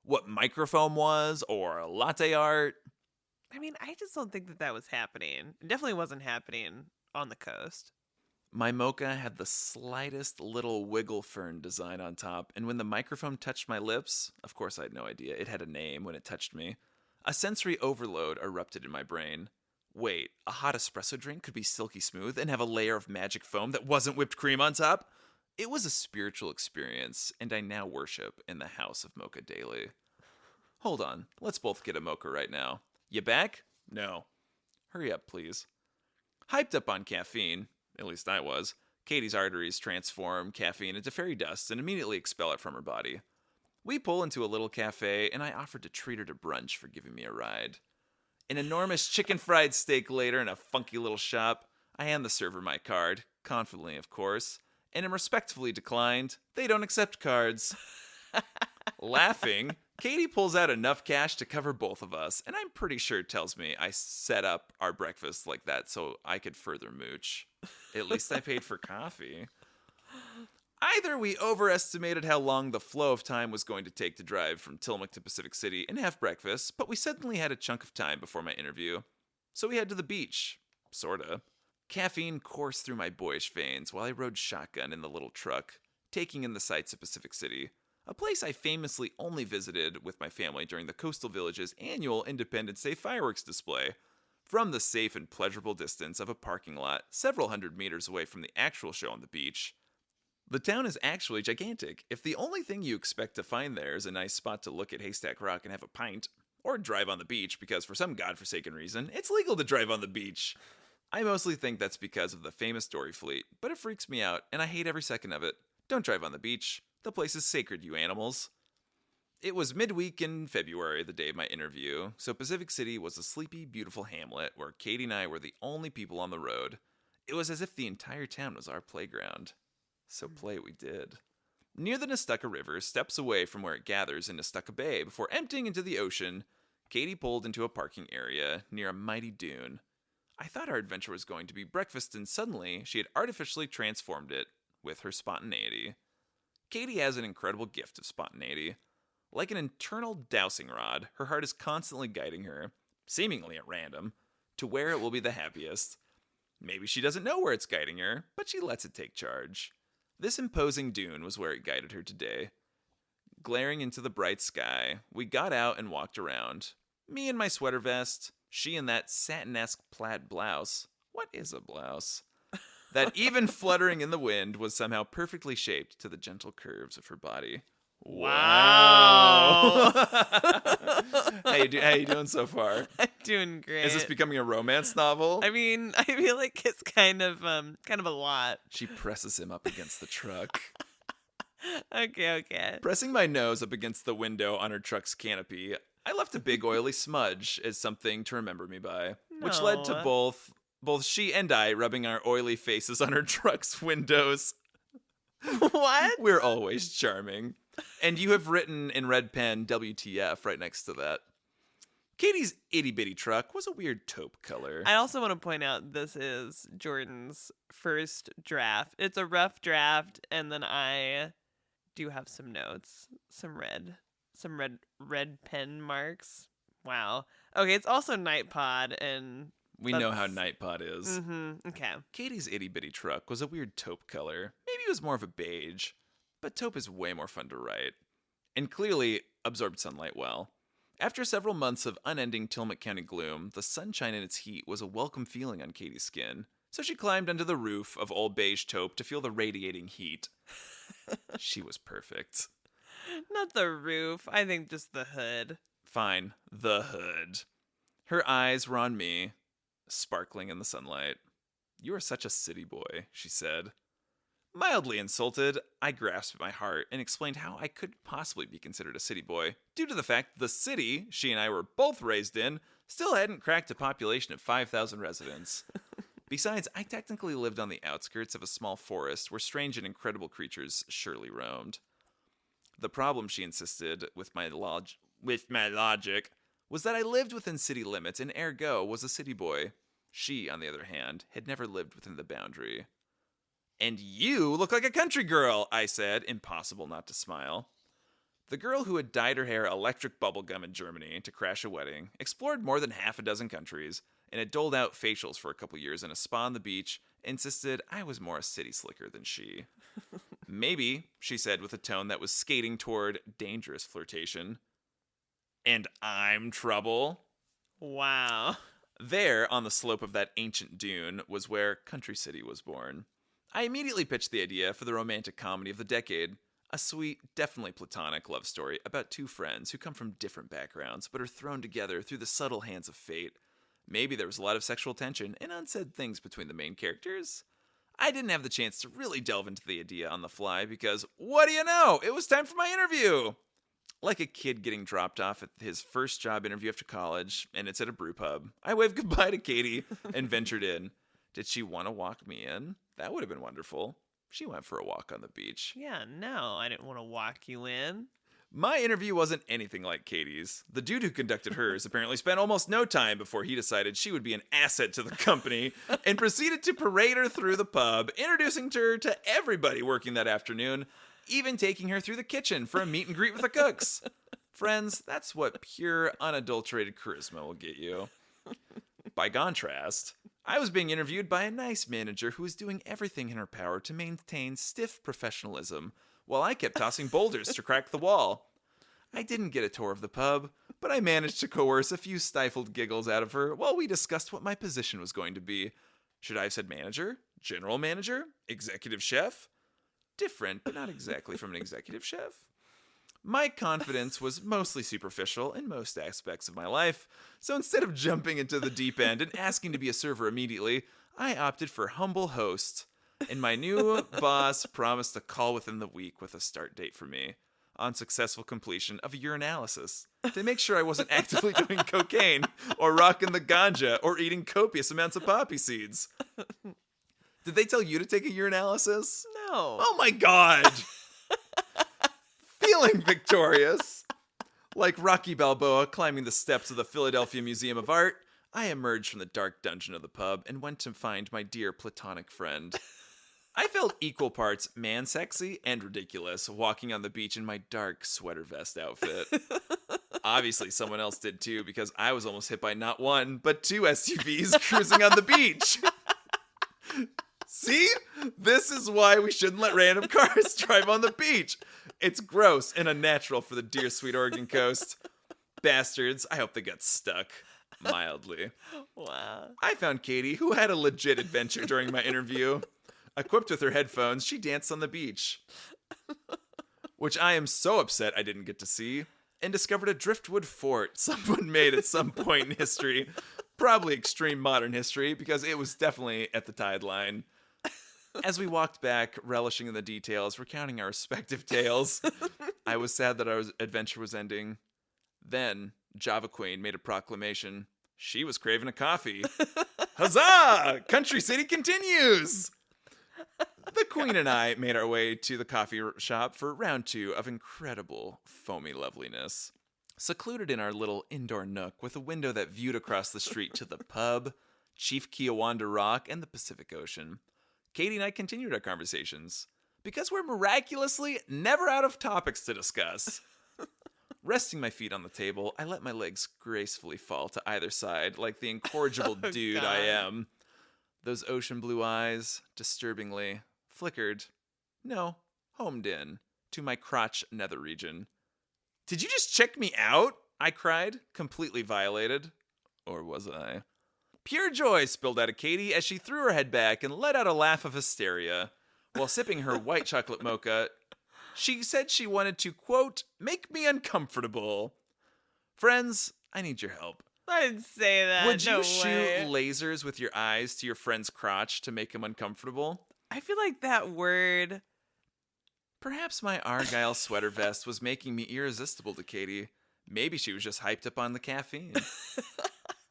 what microfoam was or latte art. I mean, I just don't think that was happening. It definitely wasn't happening on the coast. My mocha had the slightest little wiggle fern design on top, and when the microphone touched my lips, of course I had no idea, it had a name when it touched me, a sensory overload erupted in my brain. Wait, a hot espresso drink could be silky smooth and have a layer of magic foam that wasn't whipped cream on top? It was a spiritual experience, and I now worship in the house of mocha daily. Hold on, let's both get a mocha right now. You back? No. Hurry up, please. Hyped up on caffeine, at least I was, Katie's arteries transform caffeine into fairy dust and immediately expel it from her body. We pull into a little cafe, and I offered to treat her to brunch for giving me a ride. An enormous chicken fried steak later in a funky little shop, I hand the server my card, confidently of course, and am respectfully declined. They don't accept cards. Laughing, Katie pulls out enough cash to cover both of us, and I'm pretty sure it tells me I set up our breakfast like that so I could further mooch. At least I paid for coffee. Either we overestimated how long the flow of time was going to take to drive from Tillamook to Pacific City and have breakfast, but we suddenly had a chunk of time before my interview. So we head to the beach. Sorta. Caffeine coursed through my boyish veins while I rode shotgun in the little truck, taking in the sights of Pacific City, a place I famously only visited with my family during the Coastal Village's annual Independence Day fireworks display, from the safe and pleasurable distance of a parking lot several hundred meters away from the actual show on the beach. The town is actually gigantic. If the only thing you expect to find there is a nice spot to look at Haystack Rock and have a pint, or drive on the beach because for some godforsaken reason, it's legal to drive on the beach. I mostly think that's because of the famous dory fleet, but it freaks me out, and I hate every second of it. Don't drive on the beach. The place is sacred, you animals. It was midweek in February, the day of my interview, so Pacific City was a sleepy, beautiful hamlet where Katie and I were the only people on the road. It was as if the entire town was our playground. So play we did. Near the Nestucca River, steps away from where it gathers in Nestucca Bay before emptying into the ocean, Katie pulled into a parking area near a mighty dune. I thought our adventure was going to be breakfast, and suddenly she had artificially transformed it with her spontaneity. Katie has an incredible gift of spontaneity. Like an internal dowsing rod, her heart is constantly guiding her, seemingly at random, to where it will be the happiest. Maybe she doesn't know where it's guiding her, but she lets it take charge. This imposing dune was where it guided her today. Glaring into the bright sky, we got out and walked around. Me in my sweater vest, She in that satin-esque plaid blouse. What is a blouse? That even fluttering in the wind was somehow perfectly shaped to the gentle curves of her body. Wow. How you doing so far? I'm doing great. Is this becoming a romance novel? I mean, I feel like it's kind of a lot. She presses him up against the truck. Okay. Pressing my nose up against the window on her truck's canopy, I left a big oily smudge as something to remember me by, which led to No. both she and I rubbing our oily faces on her truck's windows. What? We're always charming. And you have written in red pen WTF right next to that. Katie's itty-bitty truck was a weird taupe color. I also want to point out this is Jordan's first draft. It's a rough draft, and then I do have some notes, some red pen marks. Wow. Okay, it's also Night Pod, and We know how Nightpot is. Okay. Katie's itty-bitty truck was a weird taupe color. Maybe it was more of a beige. But taupe is way more fun to write. And clearly absorbed sunlight well. After several months of unending Tillamook County gloom, the sunshine and its heat was a welcome feeling on Katie's skin. So she climbed onto the roof of old beige taupe to feel the radiating heat. She was perfect. Not the roof. I think just the hood. Fine, the hood. Her eyes were on me, sparkling in the sunlight. "You are such a city boy," she said. Mildly insulted, I grasped my heart and explained how I could possibly be considered a city boy, due to the fact the city she and I were both raised in still hadn't cracked a population of 5,000 residents. Besides, I technically lived on the outskirts of a small forest where strange and incredible creatures surely roamed. The problem, she insisted, with my logic, was that I lived within city limits and ergo was a city boy. She, on the other hand, had never lived within the boundary. "And you look like a country girl," I said, impossible not to smile. The girl who had dyed her hair electric bubblegum in Germany to crash a wedding, explored more than half a dozen countries, and had doled out facials for a couple years in a spa on the beach, insisted I was more a city slicker than she. "Maybe," she said with a tone that was skating toward dangerous flirtation. "And I'm trouble?" Wow. There, on the slope of that ancient dune, was where Country City was born. I immediately pitched the idea for the romantic comedy of the decade. A sweet, definitely platonic love story about two friends who come from different backgrounds but are thrown together through the subtle hands of fate. Maybe there was a lot of sexual tension and unsaid things between the main characters. I didn't have the chance to really delve into the idea on the fly because, what do you know, it was time for my interview! Like a kid getting dropped off at his first job interview after college, and it's at a brew pub, I waved goodbye to Katie and ventured in. Did she want to walk me in? That would have been wonderful. She went for a walk on the beach. Yeah, no, I didn't want to walk you in. My interview wasn't anything like Katie's. The dude who conducted hers apparently spent almost no time before he decided she would be an asset to the company and proceeded to parade her through the pub, introducing her to everybody working that afternoon, even taking her through the kitchen for a meet and greet with the cooks. Friends, that's what pure, unadulterated charisma will get you. By contrast, I was being interviewed by a nice manager who was doing everything in her power to maintain stiff professionalism, while I kept tossing boulders to crack the wall. I didn't get a tour of the pub, but I managed to coerce a few stifled giggles out of her while we discussed what my position was going to be. Should I have said manager? General manager? Executive chef? Different, but not exactly from an executive chef. My confidence was mostly superficial in most aspects of my life, so instead of jumping into the deep end and asking to be a server immediately, I opted for humble host, and my new boss promised a call within the week with a start date for me, on successful completion of a urinalysis, to make sure I wasn't actively doing cocaine, or rocking the ganja, or eating copious amounts of poppy seeds. Did they tell you to take a urinalysis? No. Oh my god! Feeling victorious. Like Rocky Balboa climbing the steps of the Philadelphia Museum of Art, I emerged from the dark dungeon of the pub and went to find my dear platonic friend. I felt equal parts man-sexy and ridiculous walking on the beach in my dark sweater vest outfit. Obviously, someone else did too because I was almost hit by not one, but two SUVs cruising on the beach. See? This is why we shouldn't let random cars drive on the beach. It's gross and unnatural for the dear sweet Oregon coast. Bastards, I hope they got stuck. mildly. Wow. I found Katie, who had a legit adventure during my interview. Equipped with her headphones, she danced on the beach, which I am so upset I didn't get to see, and discovered a driftwood fort someone made at some point in history, probably extreme modern history, because it was definitely at the tide line. As we walked back, relishing in the details, recounting our respective tales, I was sad that our adventure was ending. Then, Java Queen made a proclamation. She was craving a coffee. Huzzah! Country City continues! The Queen and I made our way to the coffee shop for round 2 of incredible, foamy loveliness. Secluded in our little indoor nook with a window that viewed across the street to the pub, Chief Kiawanda Rock, and the Pacific Ocean, Katie and I continued our conversations, because we're miraculously never out of topics to discuss. Resting my feet on the table, I let my legs gracefully fall to either side like the incorrigible dude God. I am. Those ocean blue eyes, disturbingly, flickered, homed in, to my crotch nether region. Did you just check me out? I cried, completely violated. Or was I? Pure joy spilled out of Katie as she threw her head back and let out a laugh of hysteria. While sipping her white chocolate mocha, she said she wanted to, quote, make me uncomfortable. Friends, I need your help. I didn't say that. Would you No shoot way. lasers with your eyes to your friend's crotch to make him uncomfortable? I feel like that word. Perhaps my Argyle sweater vest was making me irresistible to Katie. Maybe she was just hyped up on the caffeine.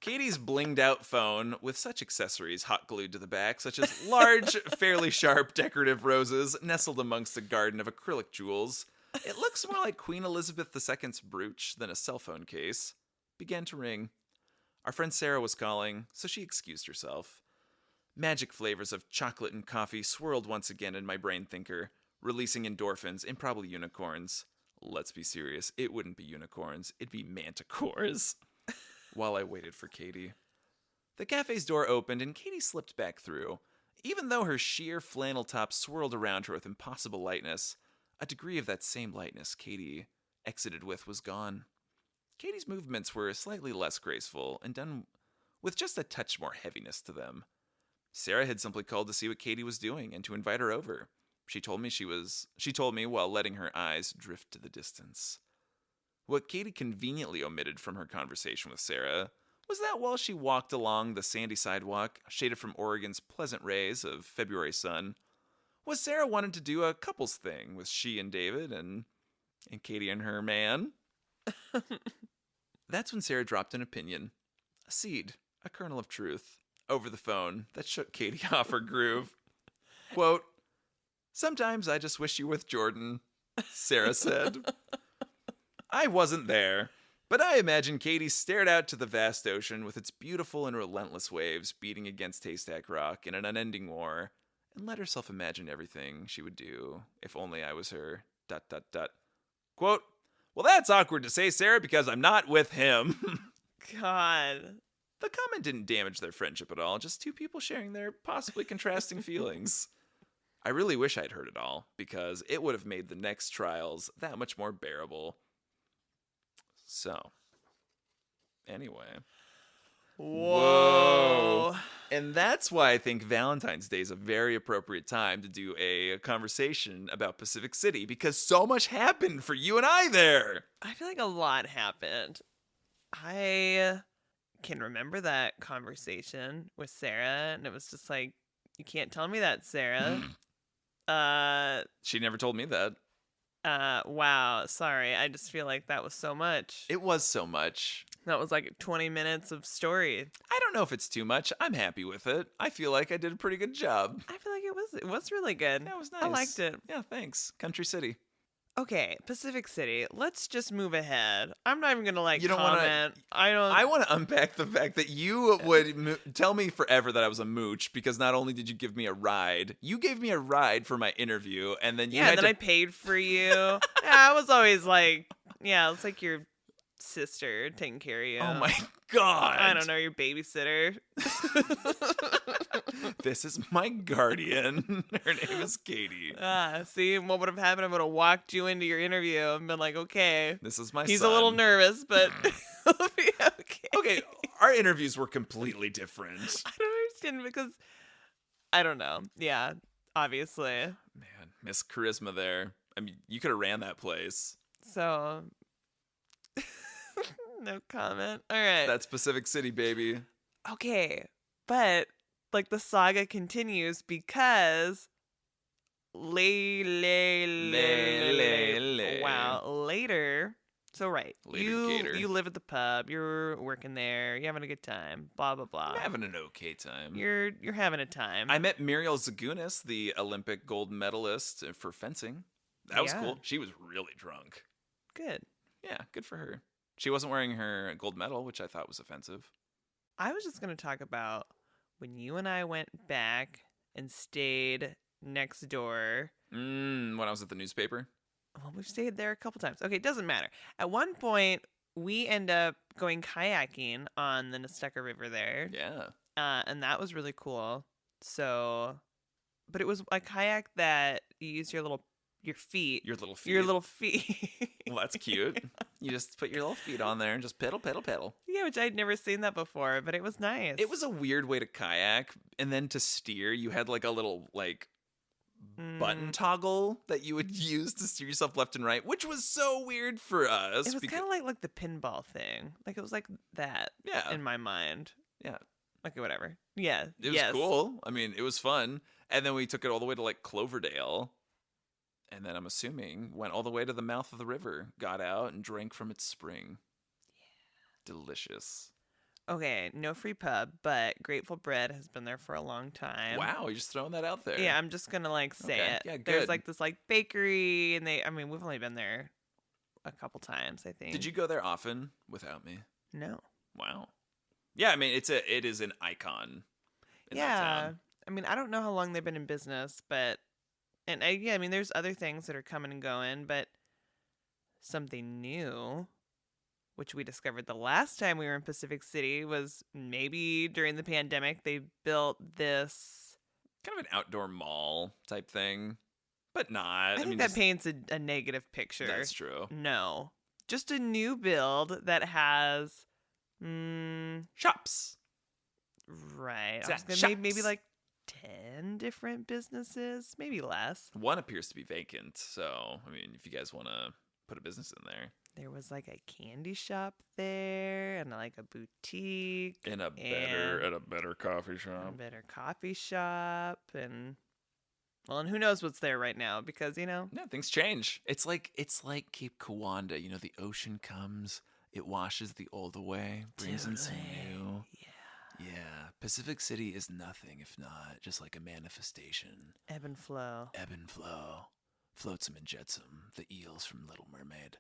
Katie's blinged out phone, with such accessories hot glued to the back, such as large, fairly sharp decorative roses nestled amongst a garden of acrylic jewels. It looks more like Queen Elizabeth II's brooch than a cell phone case. Began to ring. Our friend Sarah was calling, so she excused herself. Magic flavors of chocolate and coffee swirled once again in my brain thinker, releasing endorphins and probably unicorns. Let's be serious, it wouldn't be unicorns, it'd be manticores. While I waited for Katie. The cafe's door opened and Katie slipped back through. Even though her sheer flannel top swirled around her with impossible lightness, a degree of that same lightness Katie exited with was gone. Katie's movements were slightly less graceful and done with just a touch more heaviness to them. Sarah had simply called to see what Katie was doing and to invite her over. She told me while letting her eyes drift to the distance. What Katie conveniently omitted from her conversation with Sarah was that while she walked along the sandy sidewalk, shaded from Oregon's pleasant rays of February sun, Sarah wanted to do a couples thing with she and David and Katie and her man. That's when Sarah dropped an opinion, a seed, a kernel of truth, over the phone that shook Katie off her groove. Quote, sometimes I just wish you were with Jordan, Sarah said. I wasn't there, but I imagine Katie stared out to the vast ocean with its beautiful and relentless waves beating against Haystack Rock in an unending war, and let herself imagine everything she would do if only I was her, ... Quote, well, that's awkward to say, Sarah, because I'm not with him. God. The comment didn't damage their friendship at all, just two people sharing their possibly contrasting feelings. I really wish I'd heard it all, because it would have made the next trials that much more bearable. So, anyway. Whoa. And that's why I think Valentine's Day is a very appropriate time to do a conversation about Pacific City, because so much happened for you and I there. I feel like a lot happened. I can remember that conversation with Sarah, and it was just like, you can't tell me that, Sarah. She never told me that. Wow, sorry. I just feel like that was so much. It was so much. That was like 20 minutes of story. I don't know if it's too much. I'm happy with it. I feel like I did a pretty good job. I feel like it was really good. That was nice. I liked it. Yeah, thanks. Country City. Okay, Pacific City. Let's just move ahead. I'm not even gonna You don't wanna- comment. I don't. I want to unpack the fact that you would tell me forever that I was a mooch, because not only did you give me a ride, you gave me a ride for my interview, and then you yeah, had then to... I paid for you. Yeah, I was always like, yeah, it's like your sister taking care of you. Oh my God. I don't know, your babysitter. This is my guardian. Her name is Katie. See, what would have happened? I would have walked you into your interview and been like, okay. This is my He's son. a little nervous, but he'll be okay. Okay, Our interviews were completely different. I don't understand because I don't know. Yeah, obviously. Man, Miss Charisma there. I mean, you could have ran that place. So, no comment. All right. That's Pacific City, baby. Okay, but like the saga continues because later. So right, Later-gator. you live at the pub, you're working there, you're having a good time, blah blah blah. I'm having an okay time. You're having a time. I met Muriel Zagunis, the Olympic gold medalist for fencing. That was Yeah. cool. She was really drunk. Good. Yeah, good for her. She wasn't wearing her gold medal, which I thought was offensive. I was just gonna talk about when you and I went back and stayed next door. When I was at the newspaper. Well, we've stayed there a couple times. Okay, it doesn't matter. At one point, we end up going kayaking on the Nestucca River there. Yeah. And that was really cool. So, but it was a kayak that you use your feet. Your little feet. Your little feet. Well, that's cute. You just put your little feet on there and just pedal, pedal, pedal. Yeah, which I'd never seen that before, but it was nice. It was a weird way to kayak. And then to steer, you had like a little button toggle that you would use to steer yourself left and right, which was so weird for us. It was kind of like the pinball thing. Like it was like that Yeah. in my mind. Yeah. Okay, whatever. Yeah. It was cool. I mean, it was fun. And then we took it all the way to like Cloverdale. And then I'm assuming went all the way to the mouth of the river, got out and drank from its spring. Yeah. Delicious. Okay, no free pub, but Grateful Bread has been there for a long time. Wow, you're just throwing that out there. Yeah, I'm just gonna say Okay, it. yeah, good. There's like this bakery, and we've only been there a couple times, I think. Did you go there often without me? No. Wow. Yeah, I mean it is an icon in that town. I mean, I don't know how long they've been in business, but I mean, there's other things that are coming and going, but something new, which we discovered the last time we were in Pacific City, was maybe during the pandemic they built this Kind of an outdoor mall type thing, but not. I think mean, that just- paints a negative picture. That's true. No. Just a new build that has Shops. right. I was Exact gonna maybe shops. like 10 different businesses, maybe less. One appears to be vacant, so I mean, if you guys want to put a business in there, There was like a candy shop there and like a boutique in a and better coffee a shop. better coffee shop and who knows what's there right now because Yeah, things change. It's like Cape Kiawanda. You know, the ocean comes, it washes the old away, brings in some new. Yeah, Pacific City is nothing if not just like a manifestation. ebb and flow. Ebb and flow. Flotsam and jetsam, the eels from Little Mermaid.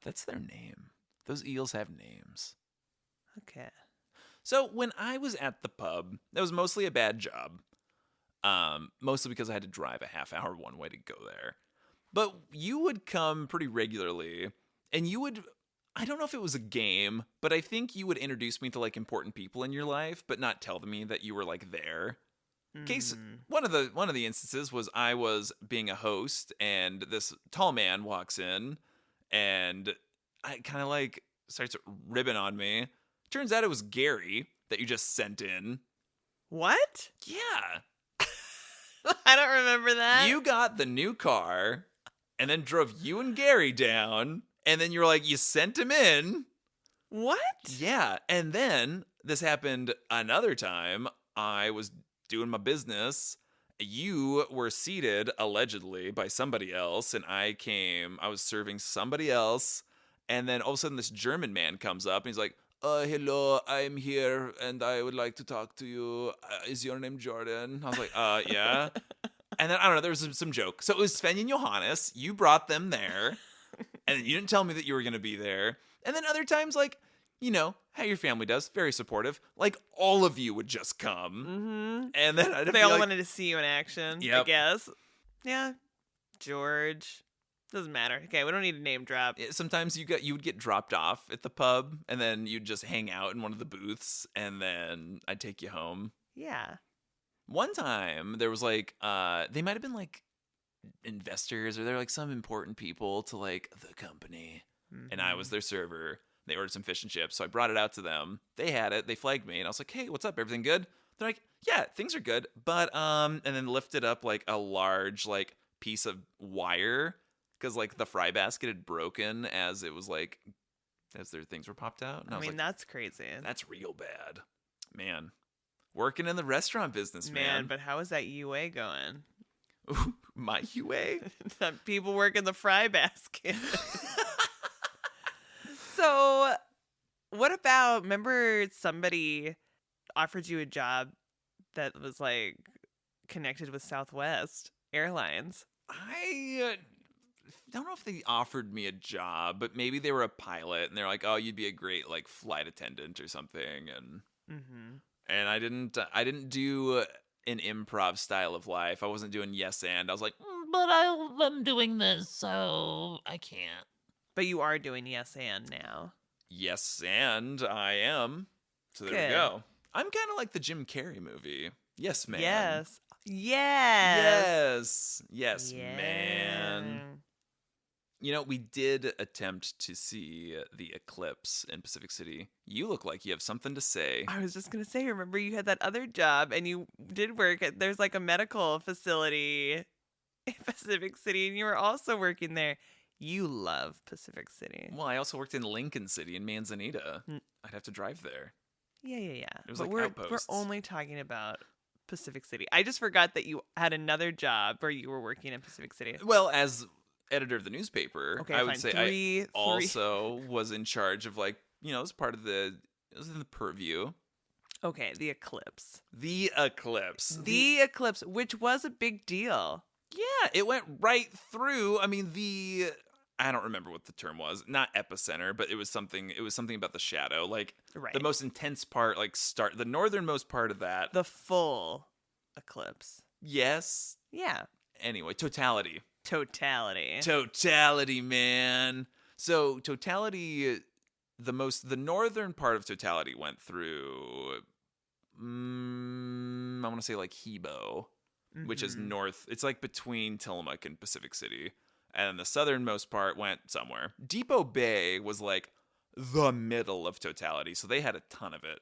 That's their name. Those eels have names. Okay. So when I was at the pub, that was mostly a bad job. Mostly because I had to drive a half hour one way to go there. But you would come pretty regularly, and you would, I don't know if it was a game, but I think you would introduce me to like important people in your life, but not tell me that you were like there. Case one of the instances was I was being a host, and this tall man walks in, and I kind of like starts ribbing on me. Turns out it was Gary that you just sent in. What? Yeah. I don't remember that. You got the new car and then drove you and Gary down, and then you were like, you sent him in. What? Yeah. And then this happened another time. I was doing my business. You were seated allegedly by somebody else, and I was serving somebody else, and then all of a sudden this German man comes up and he's like, hello, I'm here and I would like to talk to you. Is your name Jordan? I was like, yeah. And then, I don't know, there was some joke. So it was Sven and Johannes. You brought them there. And you didn't tell me that you were going to be there. And then other times, like, you know, how your family does, very supportive. Like, all of you would just come. Mm-hmm. And then I'd They be all like, wanted to see you in action, I Yep. guess. Yeah. George. Doesn't matter. Okay, we don't need to name drop. sometimes you would get dropped off at the pub, and then you'd just hang out in one of the booths, and then I'd take you home. Yeah. One time there was like they might have been like investors, or they're like some important people to like the company, and I was their server. They ordered some fish and chips, so I brought it out to them. They had it. They flagged me, and I was like, "Hey, what's up? Everything good?" They're like, "Yeah, things are good." But and then lifted up like a large like piece of wire because like the fry basket had broken as it was like as their things were popped out. And I I was mean, like, that's crazy. "That's real bad, man." Working in the restaurant business, man. But how is that UA going? My UA. People work in the fry basket. So, what about, remember somebody offered you a job that was like connected with Southwest Airlines? I don't know if they offered me a job, but maybe they were a pilot and they're like, "Oh, you'd be a great like flight attendant or something." And I didn't do an improv style of life. I wasn't doing yes and. I was like, But I'm doing this, so I can't. But you are doing yes and now. yes and I am. So there Good. we go. I'm kind of like the Jim Carrey movie. Yes, man. Yes. Yes, man. You know, we did attempt to see the eclipse in Pacific City. You look like you have something to say. I was just going to say, remember you had that other job and you did work at, there's like a medical facility in Pacific City and you were also working there. You love Pacific City. Well, I also worked in Lincoln City in Manzanita. Mm. I'd have to drive there. Yeah. It was But like we're outposts. only talking about Pacific City. I just forgot that you had another job where you were working in Pacific City. Well, as editor of the newspaper, Okay, I would fine. say I also was in charge of like, it was part of it was in the purview. Okay, the eclipse. The eclipse. The eclipse, which was a big deal. Yeah, it went right through. I mean, I don't remember what the term was. Not epicenter, but it was something about the shadow. Like Right. the most intense part, like the northernmost part of that. The full eclipse. Yes. Yeah. Anyway, totality. Totality. Man. So totality, the northern part of totality went through, I want to say like Hebo, which is Mhm. north. It's like between Tillamook and Pacific City. And the southernmost part went somewhere. Depot Bay was like the middle of totality, so they had a ton of it.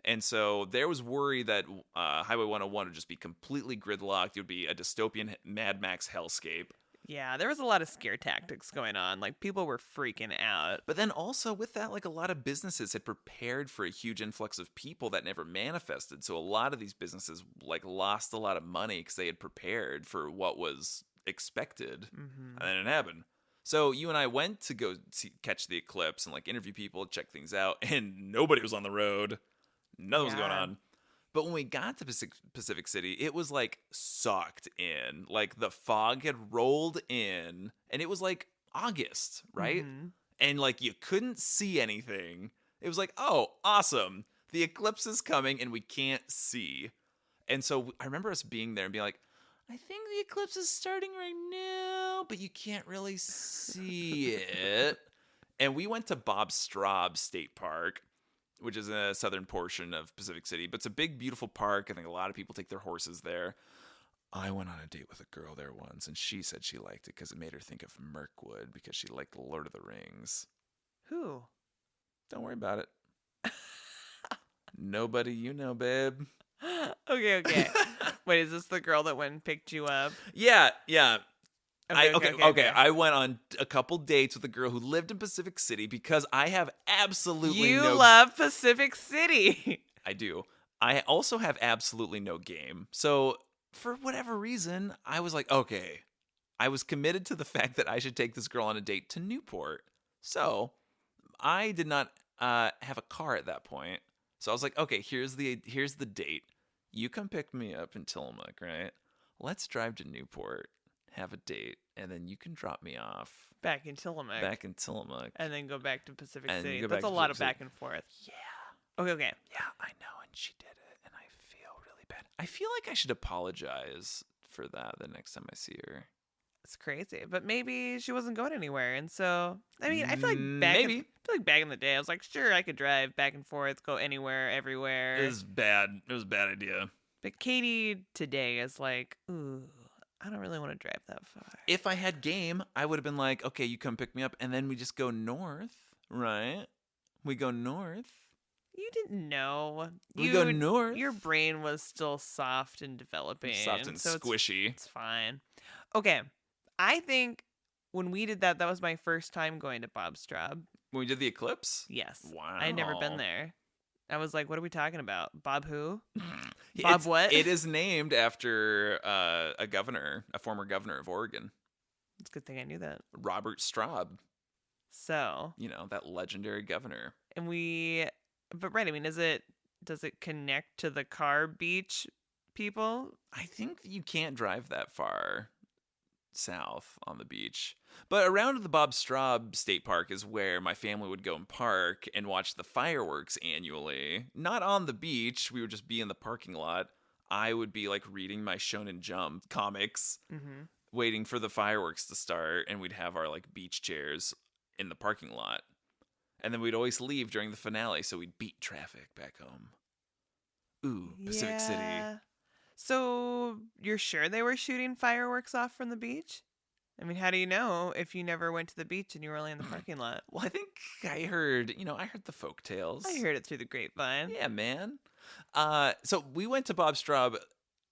And so there was worry that Highway 101 would just be completely gridlocked. It would be a dystopian Mad Max hellscape. Yeah, there was a lot of scare tactics going on. Like, people were freaking out. But then also with that, like a lot of businesses had prepared for a huge influx of people that never manifested. So a lot of these businesses like lost a lot of money because they had prepared for what was expected, and then it happened. So you and I went to go catch the eclipse and like interview people, check things out, and nobody was on the road. Nothing was going Yeah. on. But when we got to Pacific City, it was like sucked in. Like the fog had rolled in, and it was like August, right? And like you couldn't see anything. It was like, oh, awesome. The eclipse is coming and we can't see. And so I remember us being there and being like, I think the eclipse is starting right now, but you can't really see it. And we went to Bob Straub State Park, which is in the southern portion of Pacific City. But it's a big, beautiful park. I think a lot of people take their horses there. I went on a date with a girl there once, and she said she liked it because it made her think of Mirkwood because she liked The Lord of the Rings. Who? Don't worry about it. Nobody you know, babe. Okay. Wait, is this the girl that went and picked you up? Yeah. Okay. I went on a couple dates with a girl who lived in Pacific City because I have absolutely You no... love Pacific City. I do. I also have absolutely no game. So for whatever reason, I was like, okay. I was committed to the fact that I should take this girl on a date to Newport. So I did not have a car at that point. So I was like, okay, here's the date. You come pick me up in Tillamook, right? Let's drive to Newport, have a date, and then you can drop me off Back in Tillamook. back in Tillamook. And then go back to Pacific And City. go That's back a to lot of Pacific back and forth. Yeah. Okay. Yeah, I know, and she did it, and I feel really bad. I feel like I should apologize for that the next time I see her. It's crazy. But maybe she wasn't going anywhere. And so, I mean, I feel like Maybe. back in the day, I was like, sure, I could drive back and forth, go anywhere, everywhere. It was bad. It was a bad idea. But Katie today is like, ooh, I don't really want to drive that far. If I had game, I would have been like, okay, you come pick me up, and then we just go north, right? We go north. You didn't know. We go north. Your brain was still soft and developing. Soft and so squishy. It's fine. Okay. I think when we did that was my first time going to Bob Straub. When we did the eclipse? Yes. Wow. I had never been there. I was like, what are we talking about? Bob who? Bob what? It is named after a former governor of Oregon. It's a good thing I knew that. Robert Straub. So. That legendary governor. But right, I mean, does it connect to the car beach people? I think you can't drive that far south on the beach. But around the Bob Straub State Park is where my family would go and park and watch the fireworks annually. Not on the beach. We would just be in the parking lot. I would be like reading my Shonen Jump comics, waiting for the fireworks to start, and we'd have our like beach chairs in the parking lot. And then we'd always leave during the finale, so we'd beat traffic back home. Ooh, Pacific City. So you're sure they were shooting fireworks off from the beach? I mean, how do you know if you never went to the beach and you were only in the parking lot? Well, I think I heard the folk tales. I heard it through the grapevine. Yeah, man. So we went to Bob Straub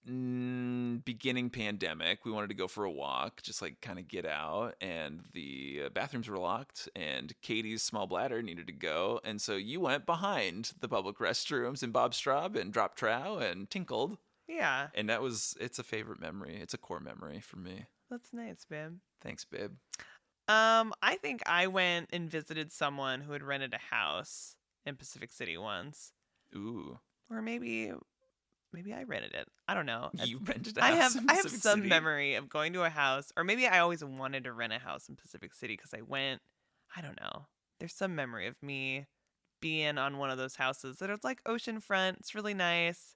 beginning pandemic. We wanted to go for a walk, just like kind of get out, and the bathrooms were locked, and Katie's small bladder needed to go, and so you went behind the public restrooms in Bob Straub and dropped trow and tinkled. Yeah. And it's a favorite memory. It's a core memory for me. That's nice, babe. Thanks, babe. I think I went and visited someone who had rented a house in Pacific City once. Ooh. Or maybe I rented it. I don't know. You rented a house in I have Pacific some City? memory of going to a house, or maybe I always wanted to rent a house in Pacific City because I went. I don't know. There's some memory of me being on one of those houses that was like oceanfront. It's really nice,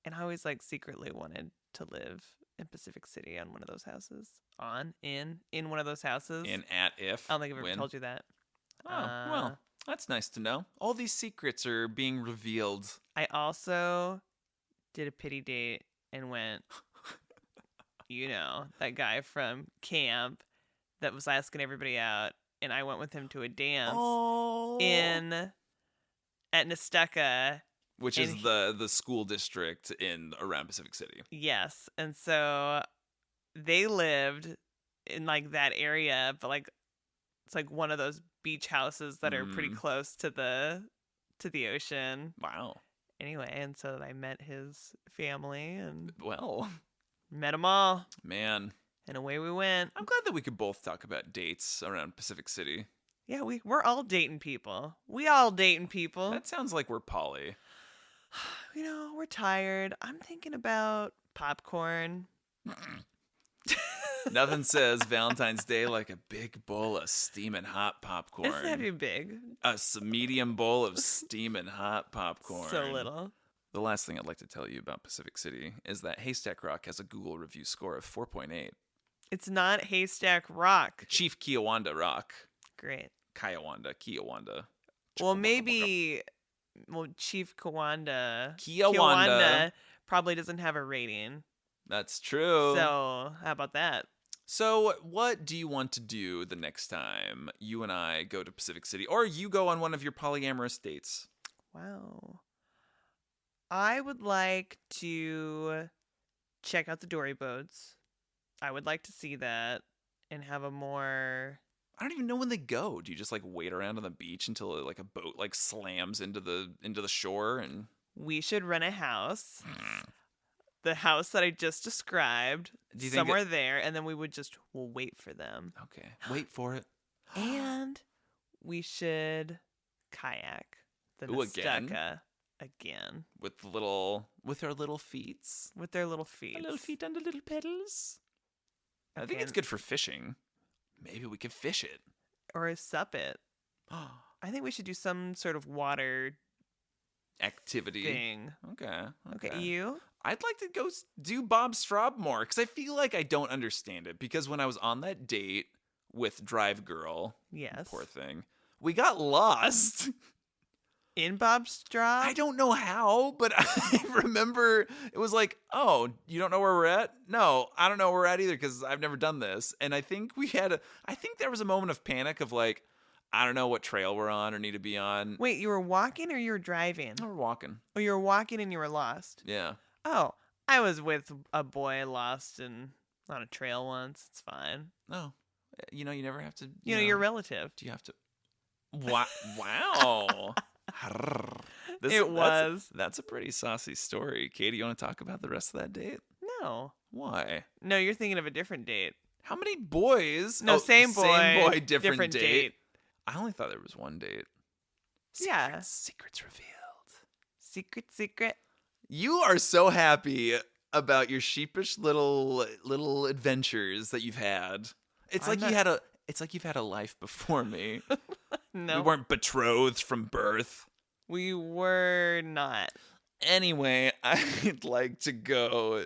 and I always like secretly wanted to live in Pacific City on one of those houses. In one of those houses. In at if. I don't think I've ever when. told you that. Oh, well, that's nice to know. All these secrets are being revealed. I also did a pity date and went, that guy from camp that was asking everybody out, and I went with him to a dance at Nesteca. Which is the school district around Pacific City. Yes. And so they lived in like that area, but like it's like one of those beach houses that are pretty close to the ocean. Wow. Anyway, and so I met his family and met them all. Man. And away we went. I'm glad that we could both talk about dates around Pacific City. Yeah, we're all dating people. We all dating people. That sounds like we're poly. We're tired. I'm thinking about popcorn. Nothing says Valentine's Day like a big bowl of steaming hot popcorn. It doesn't have to be big. A medium bowl of steaming hot popcorn. So little. The last thing I'd like to tell you about Pacific City is that Haystack Rock has a Google review score of 4.8. It's not Haystack Rock. Chief Kiawanda Rock. Great. Kiawanda. Well, maybe... Well, Chief Kiawanda probably doesn't have a rating. That's true. So, how about that? So, what do you want to do the next time you and I go to Pacific City, or you go on one of your polyamorous dates? Wow. I would like to check out the dory boats. I would like to see that and have a more... I don't even know when they go. Do you just like wait around on the beach until like a boat like slams into the shore? And we should rent a house, the house that I just described, somewhere there, and then we'll wait for them. Okay, wait for it. And we should kayak the Nesteca again with our little feet. With their little feet. Our little feet under little pedals. I think it's good for fishing. Maybe we could fish it. Or sup it. I think we should do some sort of water activity thing. Okay. You? I'd like to go do Bob Straub more because I feel like I don't understand it. Because when I was on that date with Drive Girl, yes, poor thing, we got lost. In Bob Straub? I don't know how, but I remember it was like, oh, you don't know where we're at? No, I don't know where we're at either because I've never done this. And I think there was a moment of panic of like, I don't know what trail we're on or need to be on. Wait, you were walking or you were driving? We're walking. Oh, you were walking and you were lost. Yeah. Oh, I was with a boy lost on a trail once. It's fine. No. You never have to. You know, your relative. Do you have to? Wow. That's a pretty saucy story. Katie, you want to talk about the rest of that date? No. Why? No, you're thinking of a different date. How many boys? No, same boy. Same boy, different date. date. I only thought there was one date. Yeah. Secrets revealed. Secret. You are so happy about your sheepish little adventures that you've had. It's like you've had a life before me. No. We weren't betrothed from birth. We were not. Anyway, I'd like to go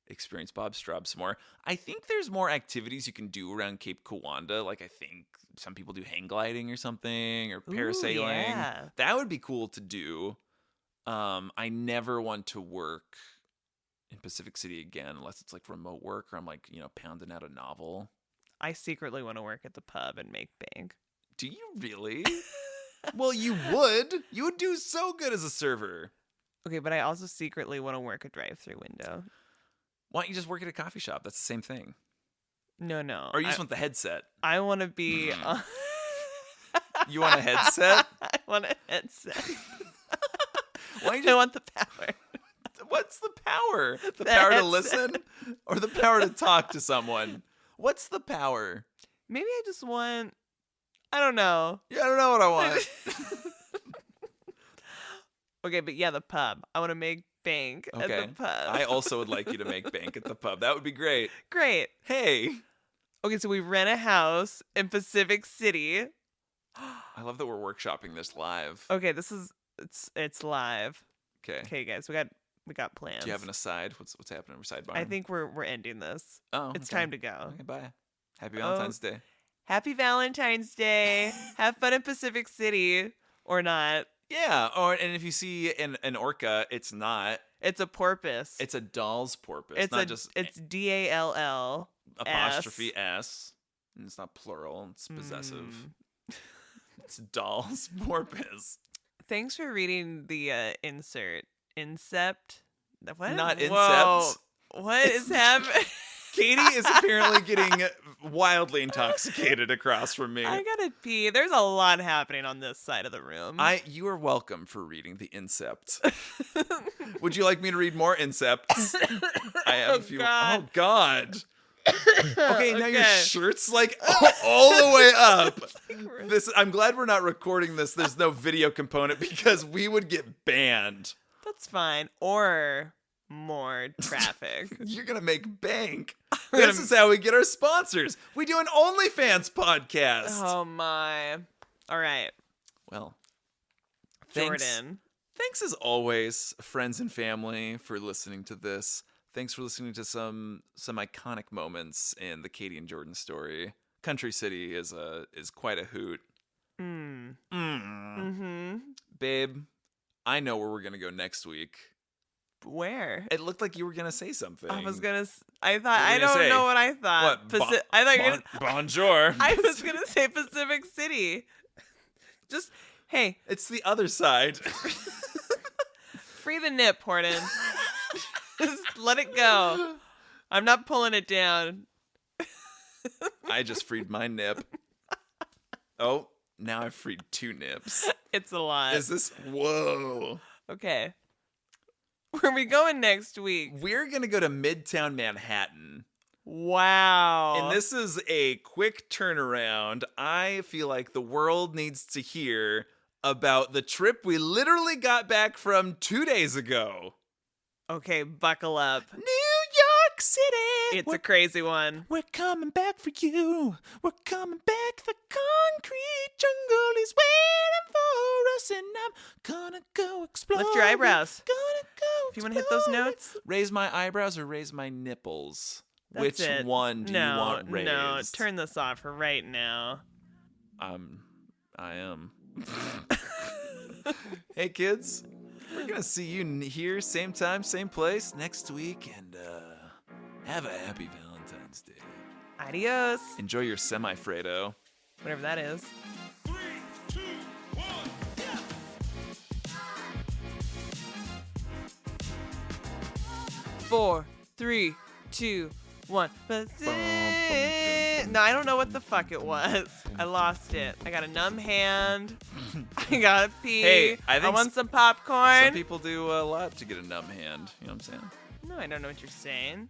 experience Bob Straub some more. I think there's more activities you can do around Cape Kiawanda. Like, I think some people do hang gliding or something, or parasailing. Ooh, yeah. That would be cool to do. I never want to work in Pacific City again unless it's like remote work or I'm like, pounding out a novel. I secretly want to work at the pub and make bank. Do you really? Well, you would. You would do so good as a server. Okay, but I also secretly want to work a drive-through window. Why don't you just work at a coffee shop? That's the same thing. No. Or you just want the headset. I want to be... You want a headset? I want a headset. Why don't you I want the power. What's the power? The The power to headset. listen? Or the power to talk to someone? What's the power? Maybe I just want... I don't know. Yeah, I don't know what I want. Okay, but yeah, the pub. I want to make bank at Okay. the pub. I also would like you to make bank at the pub. That would be great. Great. Hey. Okay, so we rent a house in Pacific City. I love that we're workshopping this live. Okay, it's live. Okay. Okay, guys, we got plans. Do you have an aside? What's happening? We're sidebarring. I think we're ending this. Oh, It's okay. time to go. Okay, bye. Happy Valentine's Day. Happy Valentine's Day. Have fun in Pacific City or not. Yeah. And if you see an orca, it's not. It's a porpoise. It's a doll's porpoise. It's not just it's DALL. apostrophe S. And it's not plural. It's possessive. It's doll's porpoise. Thanks for reading the insert. Incept. What? Not Whoa. incept. What is happening? Katie is apparently getting wildly intoxicated across from me. I gotta pee. There's a lot happening on this side of the room. You are welcome for reading the Incept. Would you like me to read more Incepts? I have a few. God. Oh God. Okay, now your Okay. shirt's like all the way up. I'm glad we're not recording this. There's no video component because we would get banned. That's fine. Or more traffic. You're gonna make bank. This is how we get our sponsors. We do an OnlyFans podcast. Oh my. All right. Well, thanks. Jordan. Thanks as always, friends and family, for listening to this. Thanks for listening to some iconic moments in the Katie and Jordan story. Country City is quite a hoot. Babe, I know where we're gonna go next week. Where? It looked like you were gonna say something. I was gonna. What I thought. were I you gonna don't say? know what I thought. What? I thought you were gonna. Bonjour. I was gonna say Pacific City. Just hey, It's the other side. free the nip, Horton. Just let it go. I'm not pulling it down. I just freed my nip. Oh, now I've freed 2 nips. It's a lot. Is this? Whoa. Okay. Where are we going next week? We're gonna go to Midtown Manhattan. Wow. And this is a quick turnaround. I feel like the world needs to hear about the trip we literally got back from 2 days ago. Okay, buckle up. New York City! It's a crazy one. We're coming back for you. We're coming back. The concrete jungle is waiting for us, and I'm gonna go explore. Lift your eyebrows. Gonna go If you want to hit those explore. notes. Raise my eyebrows or raise my nipples? That's Which it. one do you want raised? No, turn this off for right now. I am. Hey kids, we're gonna see you here, same time, same place next week, and have a happy Valentine's Day. Adios. Enjoy your semi-Fredo. Whatever that is. 3, 4, 3, 2, 1. No, I don't know what the fuck it was. I lost it. I got a numb hand. I gotta pee. Hey, I think want some popcorn. Some people do a lot to get a numb hand. You know what I'm saying? No, I don't know what you're saying.